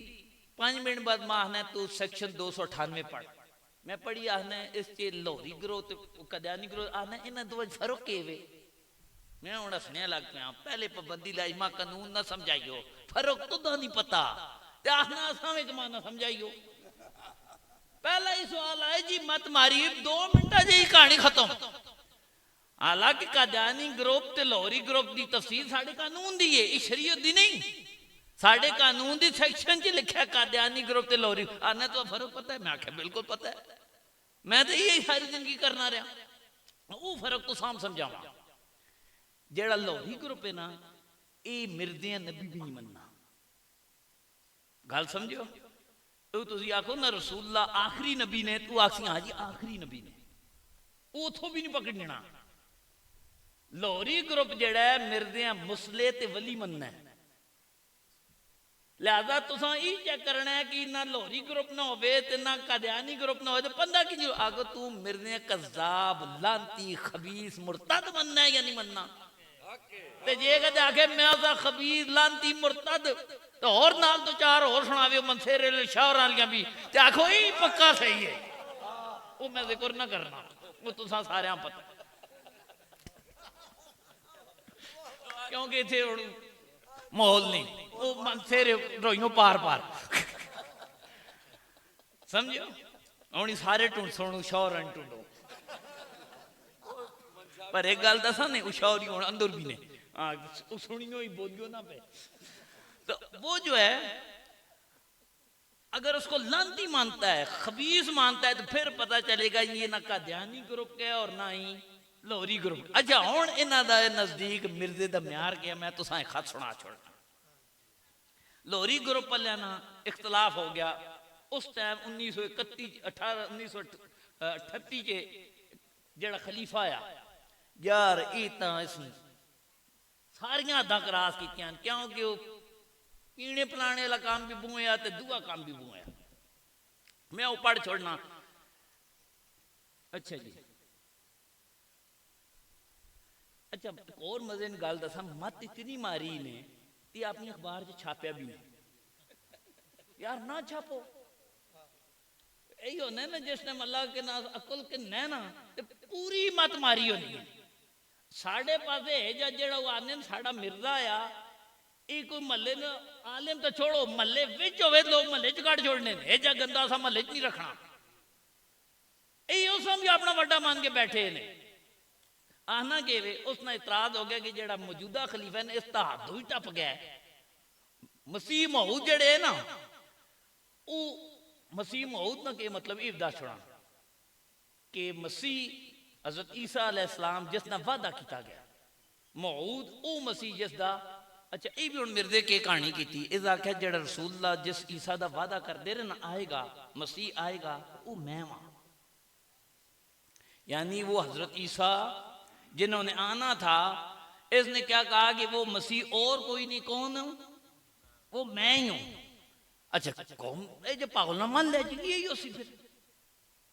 [SPEAKER 1] 5 मिनट बाद मां आखना तू सेक्शन 298 पढ़। मैं पढ़ी, आखना इस लाहौरी ग्रोह तो कादियानी ग्रोह, आखना इन्होंने दो फर्क के वे। मैं हूँ हसने लग पाया, पहले पाबंदी लाई मां कानून ना समझाइयो, फर्क तो नहीं पता, आखना असा मां ना समझाइयो। पहला ही सवाल आए जी मत मारी, 2 मिनट जी कहानी खत्म। हालांकि कादियानी ग्रुप ते लाहौरी ग्रुप की तफसील साढ़े कानून दी है, शरीयत दी नहीं। साढ़े कानून दी सेक्शन च लिखा कादियानी ग्रुप ते लाहौरी। आने तो फर्क पता है? मैं आख्या बिल्कुल पता है, मैं तो यही सारी जिंदगी करना रहा। वो फर्क तो साम समझावा। जेड़ा लाहौरी ग्रुप है ना, ये मिर्दियां नबी भी नहीं मनना। गल समझो, तुम आखो ना रसूलुल्लाह आखिरी नबी ने, तू आखसी हाँ जी आखिरी नबी ने, उथों भी नहीं पकड़ लेना। लाहौरी ग्रुप जेड़ा है मिर्दियां मुसले ते वली मनना है। लिहाजा तुसा ये चेक करना है कि ना लाहौरी ग्रुप ना हो ना कादियानी ग्रुप ना हो, तो बंदा की आगो तू मिर्दियां कज़ाब लांती खबीस मुर्तद मनना है या नहीं मनना। ते जे कदे आखे मैं खबीर लांती मुर्तद, तो और नाल तो 4 और सुनावे मनसेरे शहर वालियां भी, ते आखो ही पक्का सही है। वो मैं जिक्र ना करना, वो तुसा सारे पता, क्योंकि इतने माहौल नहीं, वो मनसेरे रोइयों पार पार समझो। हूँ सारे ढूंढ सुनो शौर ढूंढो। पर एक गल दसा नहीं, शौरी हूँ अंदर भी ने, सुनियो ही बोलियो ना पे। तो वो जो है अगर उसको लांती मानता है, खबीस मानता है, तो फिर पता चलेगा ये ना कादियानी ग्रुप है और ना ही लाहौरी ग्रुप। अच्छा हूँ इन्हों का नजदीक मिर्जे का म्यार क्या, मैं तुसा एक खत सुना छोड़ना। लाहौरी ग्रुप वाले ना इख्तलाफ हो गया उस टाइम 1938 के जड़ा खलीफा आया। यार ये तो इसने सारिया हदा क्रॉस की, क्योंकि पीने पिलाने वाला काम भी बुआ तो दूआ काम भी बुआ। मैं वो पढ़ छोड़ना। अच्छा जी, अच्छा और मजे की गल दसा, मत इतनी मारी ने कि अपनी अखबार च छापया भी नहीं। यार ना छापो, यही होना है ना जिसने अल्लाह के ना अकल के नैना पूरी मत मारी होनी है साढ़े पासे जेड़ा वो आने साड़ा मिर्जा आ ये कोई महल्ले ने आलिम तो छोड़ो महल्ले विच होवे लोग महल्ले च कट छोड़ने ने जा गंदा सा महल्ले च नहीं रखना यही उस भी अपना बड़ा मान के बैठे ने आना के वे उसने इतराज हो गया कि जेड़ा मौजूदा खलीफा ने इस हद ही टप गया मसीह मऊद जेड़े है ना वो मसीह मऊद ना के मतलब ये दस छोड़ा कि मसीह हजरत ईसा अलैहिस्सलाम जिसना वादा किया गया मऊद वो मसीह जिसका अच्छा ये भी हम मिर्जे की कहानी की थी इस आख्या जेड़ा रसूलुल्लाह जिस ईसा का वादा करते रहे ना आएगा मसीह आएगा वो मैं वहां यानी वो हजरत ईसा जिन्होंने आना था इसने क्या कहा कि वो मसीह और कोई नहीं कौन वो मैं ही हूं अच्छा कौन जो पागल ना मान ले यही उसी फिर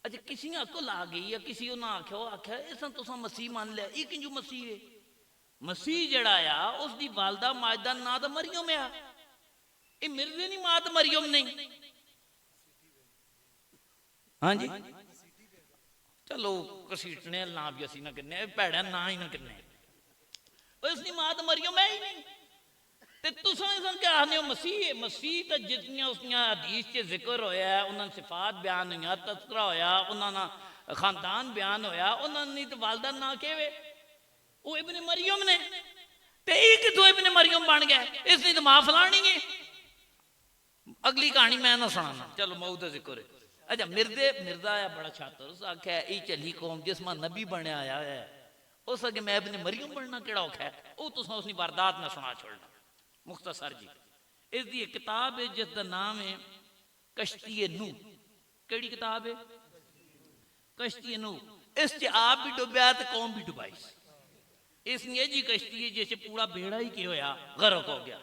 [SPEAKER 1] अच्छा किसी ने अकल आ गई या किसी ने आख्या आख्या इस तुसा मसीह मान लिया ये किंजू मसीह है मसीह जड़ा आ उसकी वालदा माजदा ना तो मरियम आ ये मिर्जे नहीं मात मरियम नहीं हाँ जी चलो घसीटने ना भी असी ना किन्ने भैड़ा ना ही ना किन्ने उसकी मात मरियम है ही नहीं ते तुसां इस क्या आखने हो मसीह मसीह तो जितनियां उसनियां हदीस च जिक्र होया है उन्होंने सिफात बयान हुई तस्करा होया उन्होंने खानदान बयान होया उन्होंने तो वालदा ना केवे वो इब्ने मरियम ने ते एक तो इब्ने मरियम बन गया इसने तो मां फलानी है अगली कहानी मैं ना सुनाना चलो मऊद जिक्र है अच्छा मिर्जा आया बड़ा छात्र उस आख्या ये चली कौम जिसमें नबी बनया आया है उस अगे मैं इब्ने मरियम बनना केड़ा औखा है वो तुसां उसकी वारदात ना सुना छोड़ना मुख्तसर जी इसकी एक किताब है जिसका नाम है कश्ती नूह केड़ी किताब है कश्ती नूह इस आप भी डुबया तो कौम भी डुबाई इसलिए जी कश्ती है जैसे पूरा बेड़ा ही क्या होया गर्क हो गया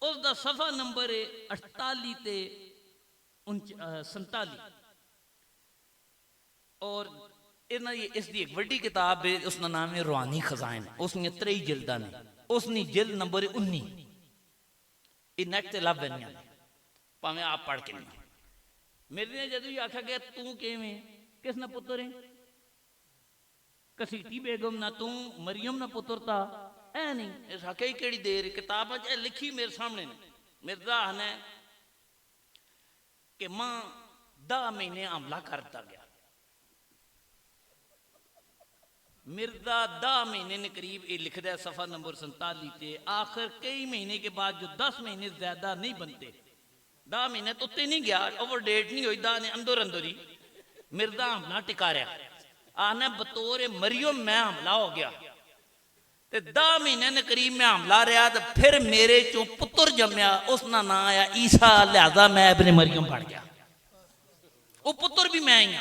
[SPEAKER 1] उसका सफा नंबर है 48 ते 47 और इसकी एक बड़ी किताब है उसका नाम है रूहानी खजाइन उसने 3 जिल्दा ने उसने जिल्द नंबर 19 ये नेट से लभ बनिया भावें आप पढ़ के नहीं मेरे ने जदों आख्या गया तू किवें किसना पुत्र है कसीटी बेगम ना तू मरियम ना पुत्र था ऐ नहीं इस आख्या ही केड़ी देर किताब लिखी मेरे सामने ने मिर्जा ने कि मां 10 महीने हमला करता गया मिर्जा 10 महीने ने करीब ये लिखता है सफा नंबर 47 से आखिर कई महीने के बाद जो 10 महीने ज्यादा नहीं बनते 10 महीने तो उत्ते नहीं गया ओवर डेट नहीं हुई 10 ने अंदर अंदर ही मिर्जा हमला टिका रहा आने बतौर मरियम मैं हमला हो गया ते 10 महीने ने करीब मैं हमला रहा तो फिर मेरे चो पुत्र जमया उसका नाम आया ईसा लिहाजा मैं अपने मरियम बन गया वो पुत्र भी मैं ही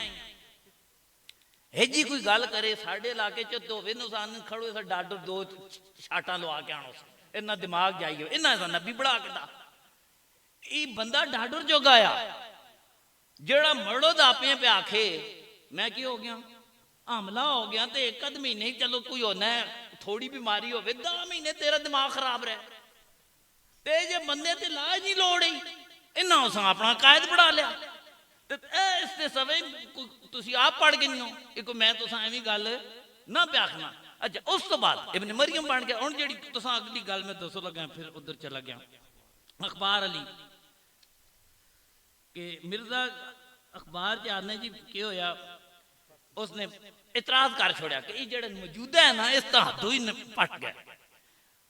[SPEAKER 1] हाँ जी कोई गल करे साढ़े इलाके च धोवे नुकसान खड़ो डाडर 2 छाटा लवा के आनो इन्ना दिमाग जाइए इन्ना नबी बढ़ा के दा ये बंदा डाडर जो गाया जेड़ा मड़ो दापे पे आखे मैं की हो गया हमला हो गया तो 1 महीने ही चलो कोई होना है थोड़ी बीमारी हो 10 महीने तेरा दिमाग खराब रहा ते जे बंदे ते लाज नहीं लोड़ ही इन्ना उस अपना कायद बढ़ा लिया इससे सवे तुसी आप पढ़ गई हो एक मैं तुसा एवं गल ना पे आखना अच्छा उस तो बाद इब्ने मरियम बन गया हुण जेड़ी तुसा अगली गल मैं दसो लगा फिर उधर चला गया अखबार अली कि मिर्जा अखबार च आने जी क्या होया उसने इतराज कर छोड़ा कि ये जेड़ा मौजूदा है ना इस हद ही पट गया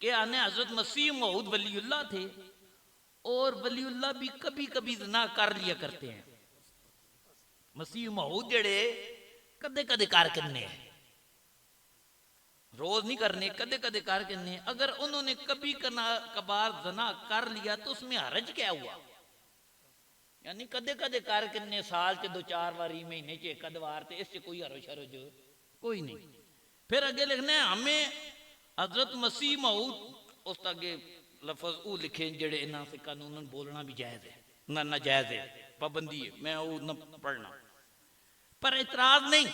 [SPEAKER 1] कि आने हजरत मसीह मऊद वलीउल्लाह थे और वलीउल्लाह भी कभी कभी ज़िना कर लिया करते हैं मसीह मऊद जेड़े कदे कदे कार करने रोज नहीं करने कदे कदे कार करने अगर उन्होंने कभी कभार जना कर लिया तो उसमें हरज क्या हुआ यानी कदे कदे कार करने साल के 2-4 बारी महीने च 1 बार ते इससे कोई हरज हरज कोई नहीं फिर अगे लिखने हमें हजरत मसीह मऊद उस अगे लफज वो लिखे जेड़े इन्हों से कानून बोलना भी जायज है ना नाजायज है पाबंदी है मैं वो न पढ़ना पर इतराज नहीं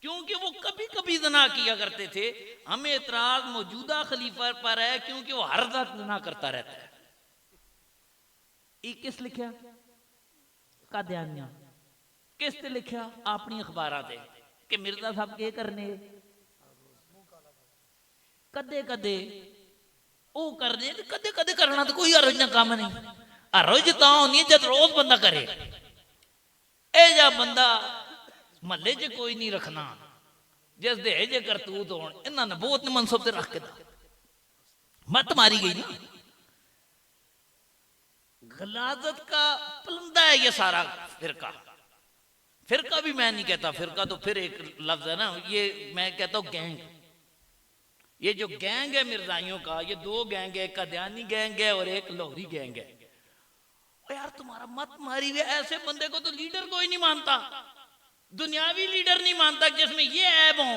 [SPEAKER 1] क्योंकि वो कभी कभी जना किया करते थे हमें इतराज मौजूदा खलीफा पर है क्योंकि वो हर वक्त जना करता रहता है ये किस लिखा कादियानिया किस ते लिखा अपनी अखबारां ते कि मिर्जा साहब के करने कदे कदे वो करने कदे कदे करना तो कोई हरज ना काम नहीं। हरज तो होनी जब रोज बंदा करे। ए जा बंदा महल्ले च कोई नहीं रखना जिस दे जे करतूत हो इन्होंने बहुत मनसब से रख के मत मारी गई ना। गलाजत का पलंदा है ये सारा फिरका। फिरका भी मैं नहीं कहता, फिरका तो फिर एक लफ्ज है ना, ये मैं कहता हूँ गैंग। ये जो गैंग है मिर्जाइयों का, ये दो गैंग है, एक कादियानी गैंग है और एक लाहौरी गैंग है। यार तुम्हारा मत मारी हुई ऐसे बंदे को तो लीडर कोई नहीं मानता, दुनियावी लीडर नहीं मानता जिसमें ये ऐब हो।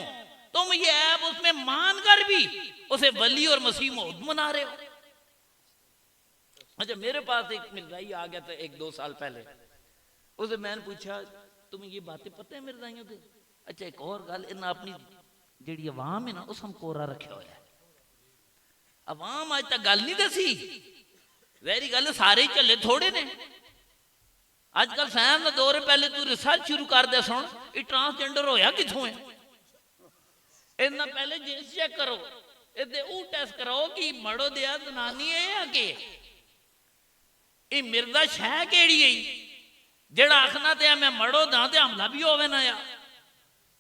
[SPEAKER 1] तुम ये ऐब उसमें मानकर भी उसे वली और मसीह मौद मना रहे हो। अच्छा मेरे पास एक मिर्जाई आ गया था 1-2 साल पहले। उसे मैंने पूछा तुम्हें ये बातें पता है मिर्जाइयों की? अच्छा एक और गल, इन्हें अपनी जी अवाम है ना उस हम कोरा रखा हुआ है। अवाम अज तक गल नहीं दसी। वैरी गल सारे ही झले थोड़े ने। अजकल सैम का दौर है, पहले तू रिसर्च शुरू कर दे सुन ये ट्रांसजेंडर होया किथों है। इन्ना पहले जेस चेक करो, इधे वो टेस्ट कराओ कि मड़ो दिया जनानी है या के ये मिर्जा शह केड़ी है जेड़ा आखना ते मैं मड़ो दा ते हमला भी होवे ना या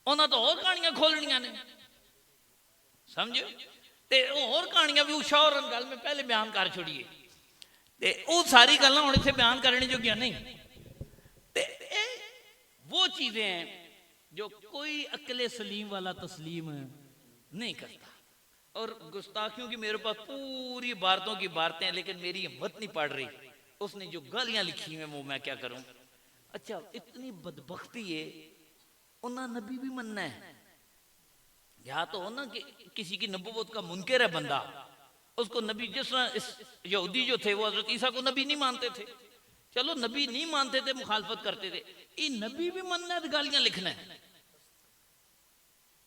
[SPEAKER 1] उन्हां तो होर कहानियां खोलनियां ने समझो। ते होर कहानियां भी उषा और गल में पहले बयान कर छोड़िए ते वो सारी गल्लां हुण इत्थे बयान करने जोगियां नहीं। ते वो चीजें हैं जो कोई अकले सलीम वाला तस्लीम नहीं करता। और गुस्ताखियों की मेरे पास पूरी इबारतों की इबारतें हैं, लेकिन मेरी हिम्मत नहीं पड़ रही। उसने जो गालियां लिखी हैं वो मैं क्या करूं। अच्छा इतनी बदबख्ती है, उन्हें नबी भी मनना है। या तो हो ना कि किसी की नबूवत का मुनकर है बंदा, उसको नबी, जिस तरह यहूदी जो थे वो हजरत ईसा को नबी नहीं मानते थे, चलो नबी नहीं मानते थे, मुखालफत करते थे। ये नबी भी मनना है, गालियां लिखना है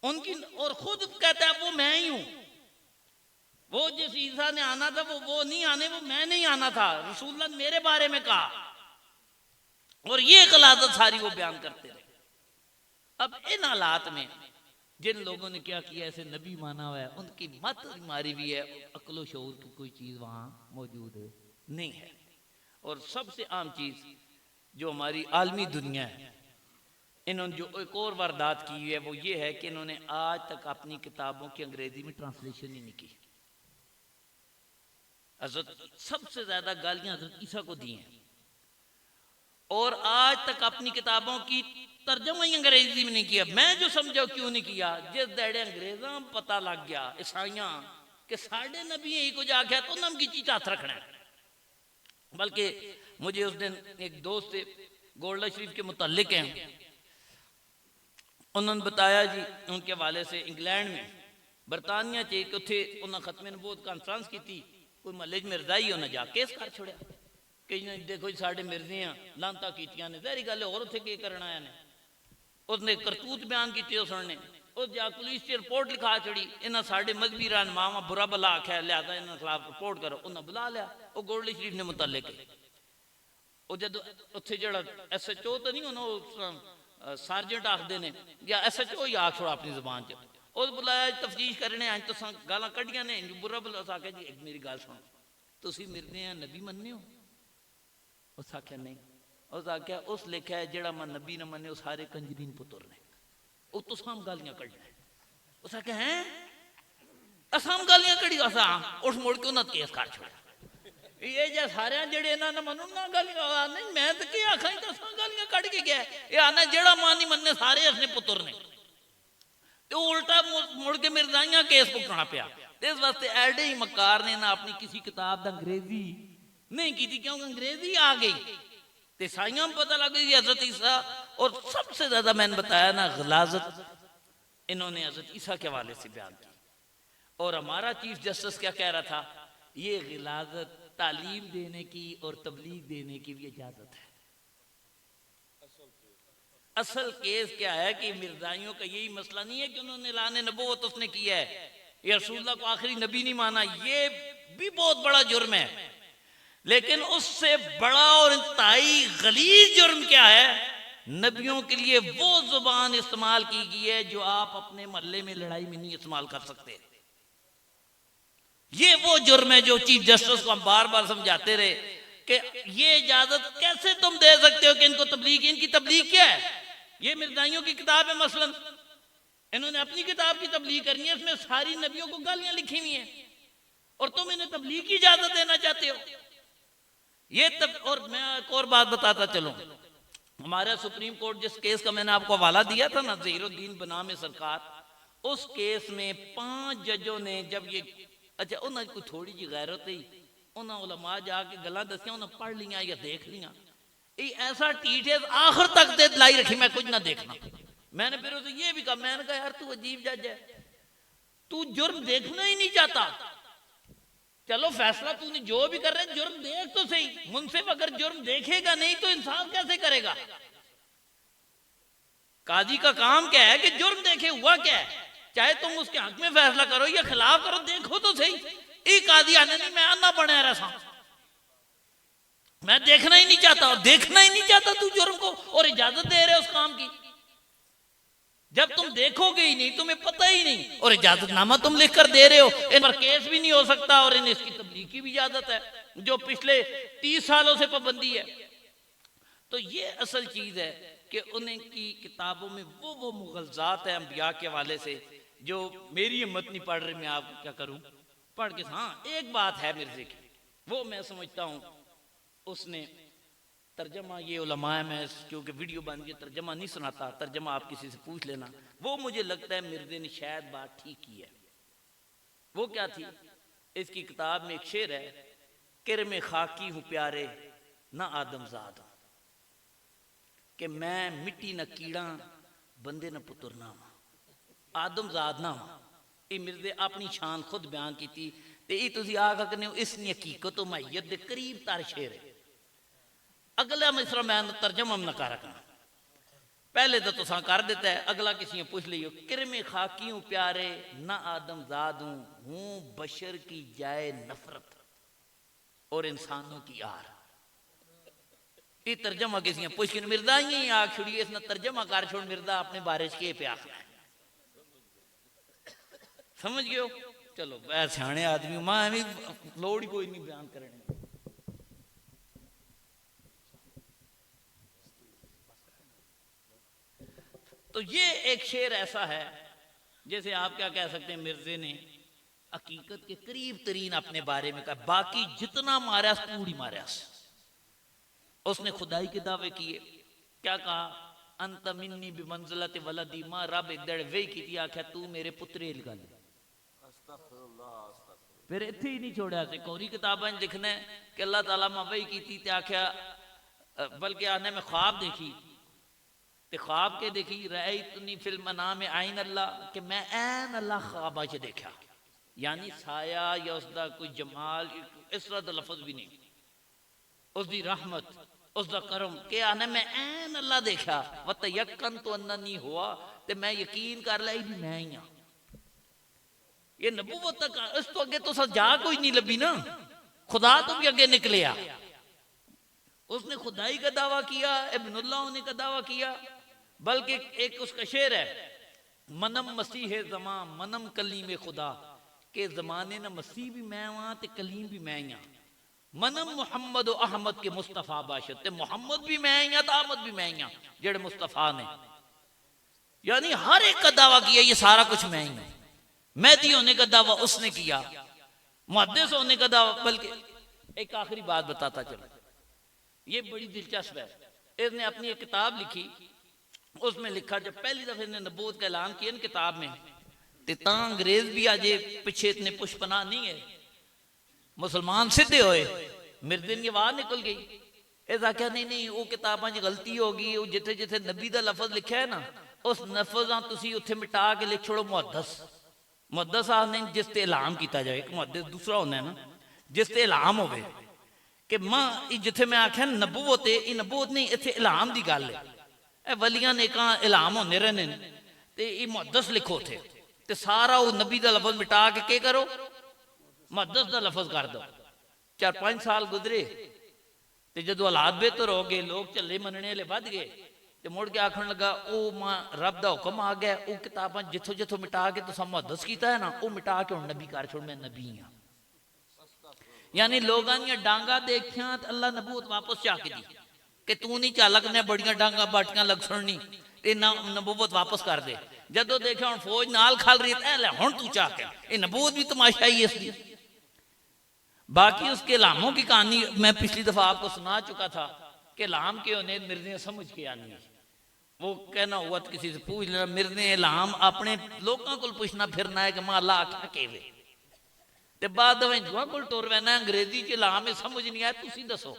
[SPEAKER 1] उनकी। और खुद कहता है वो मैं ही हूं, वो जिस ईसा ने आना था वो नहीं आने, वो मैं नहीं आना था, रसूलुल्लाह ने मेरे बारे में कहा। और ये गलाजत सारी वो बयान करते रहे। अब इन हालात में जिन लोगों ने क्या किया, ऐसे नबी माना हुआ है, उनकी मत मारी भी है, अक्लो शऊर की कोई चीज वहां मौजूद नहीं है। और सबसे आम चीज जो हमारी आलमी दुनिया है, इन्होंने जो एक और वारदात की है वो ये है कि इन्होंने आज तक अपनी किताबों की अंग्रेजी में ट्रांसलेशन ही नहीं की। हजरत सबसे ज्यादा गालियां हजरत ईसा को दी हैं और आज तक अपनी किताबों की तर्जमा ही अंग्रेजी में नहीं किया। मैं जो समझा क्यों नहीं किया, जिस दड़े अंग्रेजा पता लग गया ईसाइयां कि साढ़े नबी यही कुछ आख्या तो नम की चीज हाथ रखना है। बल्कि मुझे उस दिन एक दोस्त से गोल्डा शरीफ के मुतालिक हैं, उन्होंने बताया जी उनके हवाले से इंग्लैंड में बरतानिया च एक उत्थे उन्हें खत्मे नबूवत कॉन्फ्रेंस की थी, कोई महल्ले मिर्जाई उन्हें जा केस कर छोड़िया कि देखो जी साढ़े मिर्जियां लानता कीतियां ने। जहरी गल और उत्थे की करना है, उसने करतूत बयान की सुनने, उस जा पुलिस से रिपोर्ट लिखा छड़ी, इन्हें साढ़े मजहबी रहनुमावां बुरा भला आख्या, लिहाजा इन्होंने खिलाफ रिपोर्ट करो। उन्हें बुला लिया, वो गोल्डन शरीफ ने मुतल्लिक जो उत्थे जड़ा SHO तो नहीं उन्होंने सार्जेंट आखते ने या SHO ही आख छोड़ा अपनी जुबान च, उस बुलाया तफ्तीश करने अं तुस गालां कढ़ियां ने बुरा भला। उस आख्या जी मेरी गल सुनो, तुसीं मिर्जे नबी मन्ने हो? उस आख्या नहीं। उस आख्या उस लिखा है जेड़ा मैं नबी न मने उस सारे कंजरीन पुत्र ने, वो तो हम गालियां कढ़ना है। उस आख्या है असम गालियां कढ़ी, असा उस मुड़ के उन्हें केस कर छोड़ा। ये जे सारे जेड़े इन्होंने मनु ना गालियां नहीं, मैं तो क्या आखा ही दसा गालियां कढ़ के गया। ये आना जेड़ा मां नहीं मन्ने सारे असने पुत्र ने, तो उल्टा मुड़ के मिर्जाइयां केस भुगतना पिया। इस वास्ते एडे ही मकार ने ना अपनी किसी किताब का अंग्रेजी नहीं की थी, क्योंकि अंग्रेजी आ गई तो ईसाइयों में पता लग गई हजरत ईसा। और सबसे ज्यादा मैंने बताया ना गलाजत इन्होंने हजरत ईसा के हवाले से बयान की। और हमारा चीफ जस्टिस क्या कह रहा था, ये गलाजत तालीम देने की और तबलीग देने की भी इजाजत है। असल केस क्या है कि मिर्जाइयों का यही मसला नहीं है कि उन्होंने लाने नबूवत उसने किया है या रसूलुल्लाह को आखिरी नबी नहीं माना, ये भी बहुत बड़ा जुर्म है। लेकिन उससे बड़ा और इंतहाई गलीज जुर्म क्या है, नबियों के लिए वो जुबान इस्तेमाल की गई है जो आप अपने मोहल्ले में लड़ाई में नहीं इस्तेमाल कर सकते। ये वो जुर्म है जो चीफ जस्टिस को हम बार बार समझाते रहे कि ये इजाजत कैसे तुम दे सकते हो कि इनको तबलीग, इनकी तबलीग क्या है? ये मिर्जाइयों की किताब है, मसलन इन्होंने अपनी किताब की तबलीग करनी है, इसमें सारी नबियों को गालियां लिखी हुई हैं और तुम इन्हें तबलीग की इजाजत देना चाहते हो। ये और मैं एक और बात बताता चलूं, हमारे सुप्रीम कोर्ट जिस केस का मैंने आपको हवाला दिया था ना, ज़हीरुद्दीन बनाम सरकार, उस केस में 5 जजों ने जब ये अच्छा उन्होंने कोई थोड़ी जी गैरत ही उन्होंने उलमा जाके गल्लां दसियां, उन्होंने पढ़ लिया या देख लिया, ये ऐसा टीठ है आखिर तक दे लाई रखी, मैं कुछ ना देखना। मैंने फिर उसे ये भी कहा, मैंने कहा यार तू अजीब जज है, तू जुर्म देखना ही नहीं चाहता, चलो फैसला तूने जो भी कर रहे जुर्म देख तो सही। मुंसिफ अगर जुर्म देखेगा नहीं तो इंसाफ कैसे करेगा? काजी का काम क्या है कि जुर्म देखे हुआ क्या है, चाहे तुम उसके हक में फैसला करो या खिलाफ करो, देखो तो सही। एक काजी आने नहीं, मैं आना बने रहा, मैं देखना ही नहीं चाहता, और देखना ही नहीं चाहता तू जुर्म को, और इजाजत दे रहे उस काम की। जब तुम देखोगे ही नहीं, तुम्हें पता ही नहीं, और इजाजतनामा तुम लिख कर दे रहे हो, इन पर केस भी नहीं हो सकता और इन्हें इसकी तबलीग की भी इजाजत है जो पिछले 30 सालों से पाबंदी है। तो ये असल चीज है कि उन्हें की किताबों में वो मुगलजात है अंबिया के हवाले से जो मेरी हिम्मत नहीं पढ़ रही, मैं आपको क्या करूं पढ़ के। हाँ एक बात है मिर्जे की, वो मैं समझता हूं उसने तर्जमा, ये उलमा है, मैं क्योंकि वीडियो बन गई तर्जमा नहीं सुनाता, तर्जमा आप किसी से पूछ लेना। वो मुझे लगता है मिर्जे ने शायद बात ठीक की है। वो क्या थी, इसकी किताब में एक शेर है, किरम खाकी हूं प्यारे ना आदमजाद, कि मैं मिट्टी न कीड़ा बंदे न पुत्र ना आदमजाद ना। ये मिर्जे अपनी शान खुद बयान की थी, ते ये तुसी आख सकते हो इस हकीकत मैयत दे करीब तार शेर है। अगला मिसरा मैं तर्जमा न कर रखा, पहले तो तुसा कर देता है, अगला किसी पूछ लियो, किरमे खाकी हूं प्यारे ना आदमजाद हूं बशर की जाए नफरत और इंसानों की आर। ये तर्जमा किसी पूछ के मिर्दा ही आख छोड़िए, इसने तर्जमा कर छोड़, मिर्दा अपने बारे के पे आखना है, समझ गयो? चलो वह सियाने आदमी, मां भी लोड़ ही कोई नहीं बयान करने। तो ये एक शेर ऐसा है जैसे आप क्या कह सकते हैं, मिर्जे ने हकीकत के करीब तरीन अपने बारे में कहा, बाकी जितना मारा पूरी मारा। उसने खुदाई के दावे किए, क्या कहा, अंत मिन्नी बिमंज़िलत वलदी, मां रब इधर वे की थी, आख्या तू मेरे पुत्रे गल। फिर इत्थे ही नहीं छोड़ा, कोरी किताबां लिखना है कि अल्लाह ताला मां वही की थी, आख्या बल्कि आने में ख्वाब देखी, ते ख्वाब के देखी, रअयतुनी फिल मनाम आइन अल्लाह, कि मैं ऐन अल्लाह ख्वाबा च देखा, यानी साया या उसका कोई जमाल, इस तरह का लफ्ज भी नहीं, उसकी रहमत उसका करम, के आने में ऐन अल्लाह देखा, व तयक्कन तो अन्ना नहीं हुआ, ते मैं यकीन कर लाई भी मैं ही हां। ये नबूवत तक, इस तो अगे तो जा कोई नहीं लभी ना, खुदा तो भी अगे निकले आ। उसने खुदाई का दावा किया, इब्नुल्लाह ने का दावा किया, बल्कि एक उसका शेर है, मनम मसीह जमा मनम कलीम खुदा, के जमाने ना मसीह भी मैं वहां ते कलीम भी मैं ही, मनम मुहम्मद अहमद के मुस्तफा बाशत, ते मुहम्मद भी मैं ही ते अहमद भी मैं ही, जेड़े मुस्तफा ने, यानी हर एक का दावा किया ये सारा कुछ मैं ही हूं। मेहदी होने का दावा उसने किया, मुहद्दिस होने का दावा। बल्कि एक आखिरी बात बताता चलो, ये बड़ी दिलचस्प है, इसने अपनी एक किताब लिखी, उसमें लिखा जब पहली दफे ने नबूवत का ऐलान किया ना किताब में, तो अंग्रेज भी आजे पीछे इतने पुष्पना नहीं है, मुसलमान सीधे होए, मिर्जे की आवाज निकल गई, इस आख्या नहीं नहीं वो किताबां च गलती होगी, वो जिथे जिथे नबी का लफज लिखा है ना, उस लफजा तुसी उत्थे मिटा के लिख छोड़ो मुहद्दिस। मुहद्दिस आखदे जिस ते ऐलान किया जाए, एक मुहद्दिस दूसरा होता है ना जिस ते ऐलान होवे, कि मां जिथे मैं आख्या नबूवत है, ये नबूवत नहीं, इत्थे ऐलान की गल है, वलियां नेकां ऐलान होंदे रहने, ते ये मुहद्दिस लिखो थे, ते सारा वो नबी का लफज मिटा के के करो, मुहद्दिस का लफज कर दो। 4-5 साल गुजरे, ते जदों हालात बेहतर हो गए, लोग झल्ले मनने वाले वध गए, ते मुड़ के आखन लगा ओ मां रब दा हुक्म आ गया, वो किताबां जिथों जिथों मिटा के तुसा मुहद्दस कीता है ना, वो मिटा के हुण नबी कर छोड़, मैं नबी हाँ। यानी लोगों दी डांगा देखिया तो अल्लाह नबूत वापस चा के दी कि तू नहीं चालक ने बड़िया डांगा बाटियां लग सुननी, ते ना नबूवत वापस कर दे। जदों देखा हुण फौज नाल खल रही है, हुण तू चाह के ये नबूवत भी तमाशा ही इसकी। बाकी उसके लामों की कहानी मैं पिछली दफा आपको सुना चुका था कि लाम के होने मिर्जे समझ के आनी है। वो कहना हुआ तो किसी से पूछ लेना, मिर्जे लाम अपने लोगों को पूछना फिरना है कि मां अल्लाह आख्या केवे, ते बाद जुआ को टुर पैना अंग्रेजी च लाम समझ नहीं आया, तुसी दसो।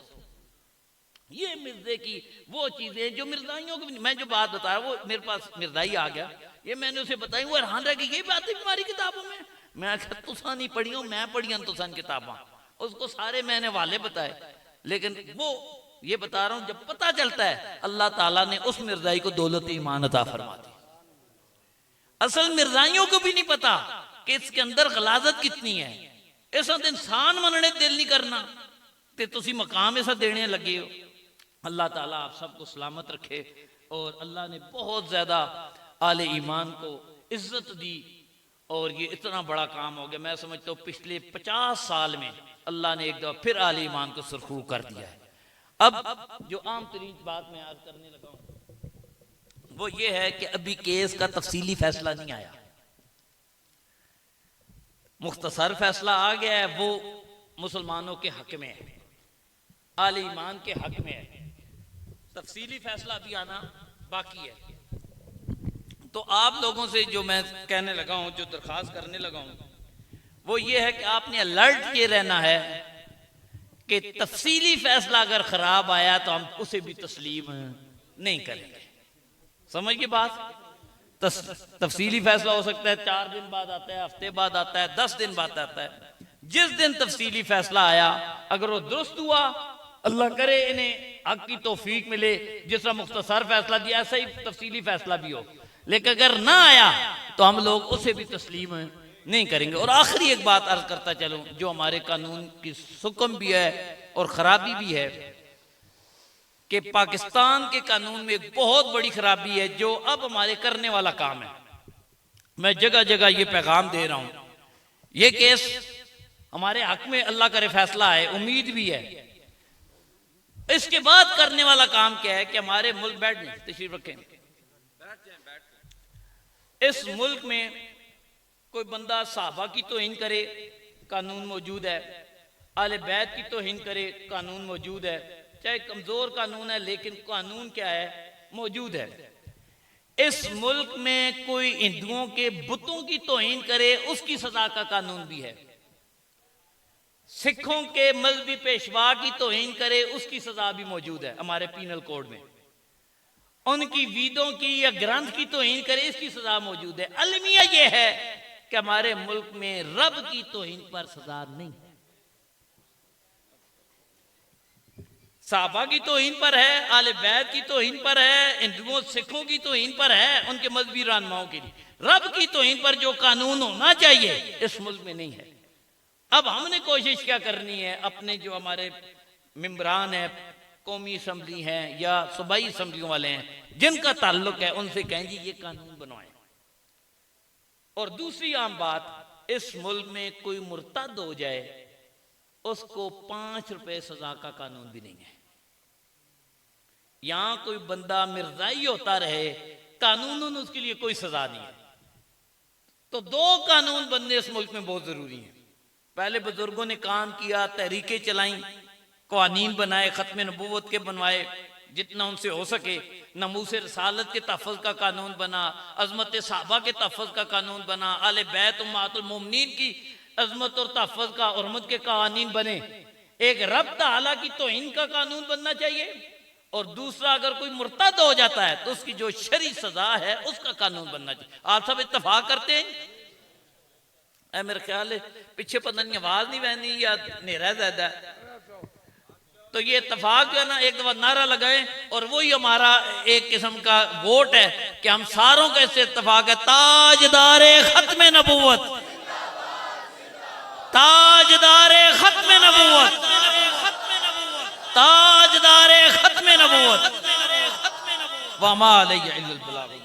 [SPEAKER 1] ये मिर्जे की वो चीजें जो मिर्जाइयों को, मैं जो बात बताया वो मेरे पास मिर्जाई आ गया, ये मैंने उसे बताई, वो हैरान रह गई, ये बात है हमारी किताबों में। मैं आखिर तुसा नहीं पढ़ी हो, मैं पढ़ी तुसन किताबा, उसको सारे मैंने वाले बताए, लेकिन वो ये बता रहा हूं जब पता चलता है अल्लाह ताला ने उस मिर्जाई को दौलत ईमान अता फरमा दी। असल मिर्जाइयों को भी नहीं पता कि इसके अंदर गलाजत कितनी है, ऐसा तो इंसान मनने दिल नहीं करना, ते तुसी मकाम ऐसा देने लगे हो। अल्लाह ताला आप सबको सलामत रखे, और अल्लाह ने बहुत ज्यादा आले ईमान को इज्जत दी, और ये इतना बड़ा काम हो गया। मैं समझता हूँ पिछले 50 साल में अल्लाह ने एक दफा फिर आले ईमान को सुरखरू कर दिया है। अब जो आम तरीन बात मैं आज करने लगा हूं वो ये है कि अभी केस का तफसीली फैसला नहीं आया, मुख्तसर फैसला आ गया है, वो मुसलमानों के हक में है, आले ईमान के हक में है। तफसीली फैसला अभी आना बाकी है। तो आप लोगों से जो मैं कहने लगा हूं, जो दरखास्त करने लगा हूं, वो ये है कि आपने अलर्ट ये रहना है कि तफसीली फैसला अगर खराब आया तो हम उसे भी तस्लीम नहीं करेंगे। समझ के बात, तफसीली फैसला हो सकता है 4 दिन बाद आता है, हफ्ते बाद आता है, 10 दिन बाद आता है। जिस दिन तफसीली फैसला आया अगर वो दुरुस्त हुआ, अल्लाह करे इन्हें हक की तौफीक मिले, जिस तरह मुख्तसर फैसला दिया ऐसा ही तफसीली फैसला भी हो, लेकिन अगर ना आया तो हम लोग उसे भी तस्लीम नहीं करेंगे। और आखिरी एक बात अर्ज करता चलूं, जो हमारे कानून की सुकम भी है और खराबी भी है, कि पाकिस्तान के कानून में एक बहुत बड़ी खराबी है जो अब हमारे करने वाला काम है। मैं जगह जगह ये पैगाम दे रहा हूं, ये केस हमारे हक में अल्लाह करे फैसला है, उम्मीद भी है। इसके बाद करने वाला काम क्या है कि हमारे मुल्क, बैठ नहीं तशरीफ रखें, इस मुल्क में कोई बंदा सहाबा की तौहीन करे, कानून मौजूद है, आले बैत की तौहीन करे, कानून मौजूद है, चाहे कमजोर कानून है लेकिन कानून क्या है, मौजूद है। इस मुल्क में कोई हिंदुओं के बुतों की तौहीन करे, उसकी सजा का कानून भी है। सिखों के मजहबी पेशवा की तौहीन करे, उसकी सजा भी मौजूद है हमारे पीनल कोड में। उनकी वीदों की या ग्रंथ की तौहीन करे, इसकी सजा मौजूद है। अलमिया यह है कि हमारे मुल्क में रब की तौहीन पर सजा नहीं है, साहबा की तौहीन पर है, आले बैत की तौहीन पर है, हिंदुओं सिखों की तौहीन पर है, उनके मजहबी रहनुमाओं के लिए। रब की तौहीन पर जो कानून होना चाहिए इस मुल्क में नहीं है। अब हमने कोशिश क्या करनी है, अपने जो हमारे मेंबरान है, कौमी असम्बली हैं या सूबाई असम्बलियों वाले हैं जिनका ताल्लुक है, उनसे कहें जी ये कानून बनवाएं। और दूसरी आम बात, इस मुल्क में कोई मुर्तद हो जाए उसको 5 रुपए सजा का कानून भी नहीं है। यहां कोई बंदा मिर्जाई होता रहे, कानूनन उसके लिए कोई सजा नहीं है। तो 2 कानून बनने इस मुल्क में बहुत जरूरी है। पहले बुजुर्गों ने काम किया, तहरीकें चलाई, कानून बनाए, खत्म नबूवत के बनवाए जितना उनसे हो सके, नमूस रसालत के तहफ़्फ़ुज़ का कानून बना, अज़मत सहाबा के तहफ़्फ़ुज़ का कानून बना, आले बैत उम्महातुल मोमिनीन की अज़मत और तहफ़्फ़ुज़ का हुर्मत के कानून बने। एक रब तआला की तौहीन का कानून बनना चाहिए, और दूसरा अगर कोई मुर्तद हो जाता है तो उसकी जो शरी सजा है उसका कानून बनना चाहिए। आप सब इत्तफाक करते हैं? मेरे ख्याल है पीछे पता नहीं आवाज नहीं बहनी या नेरा ज्यादा है। तो ये इत्तफाक जो है ना, एक दफा नारा लगाए और वही हमारा एक किस्म का वोट है कि हम सारों का इससे इत्तफाक है, ताजदारे खत्म नबूवत, ताजदारे खत्म नबूवत, ताजदारे खत्म नबूवत। वमा अलैया इल्लल बलाग।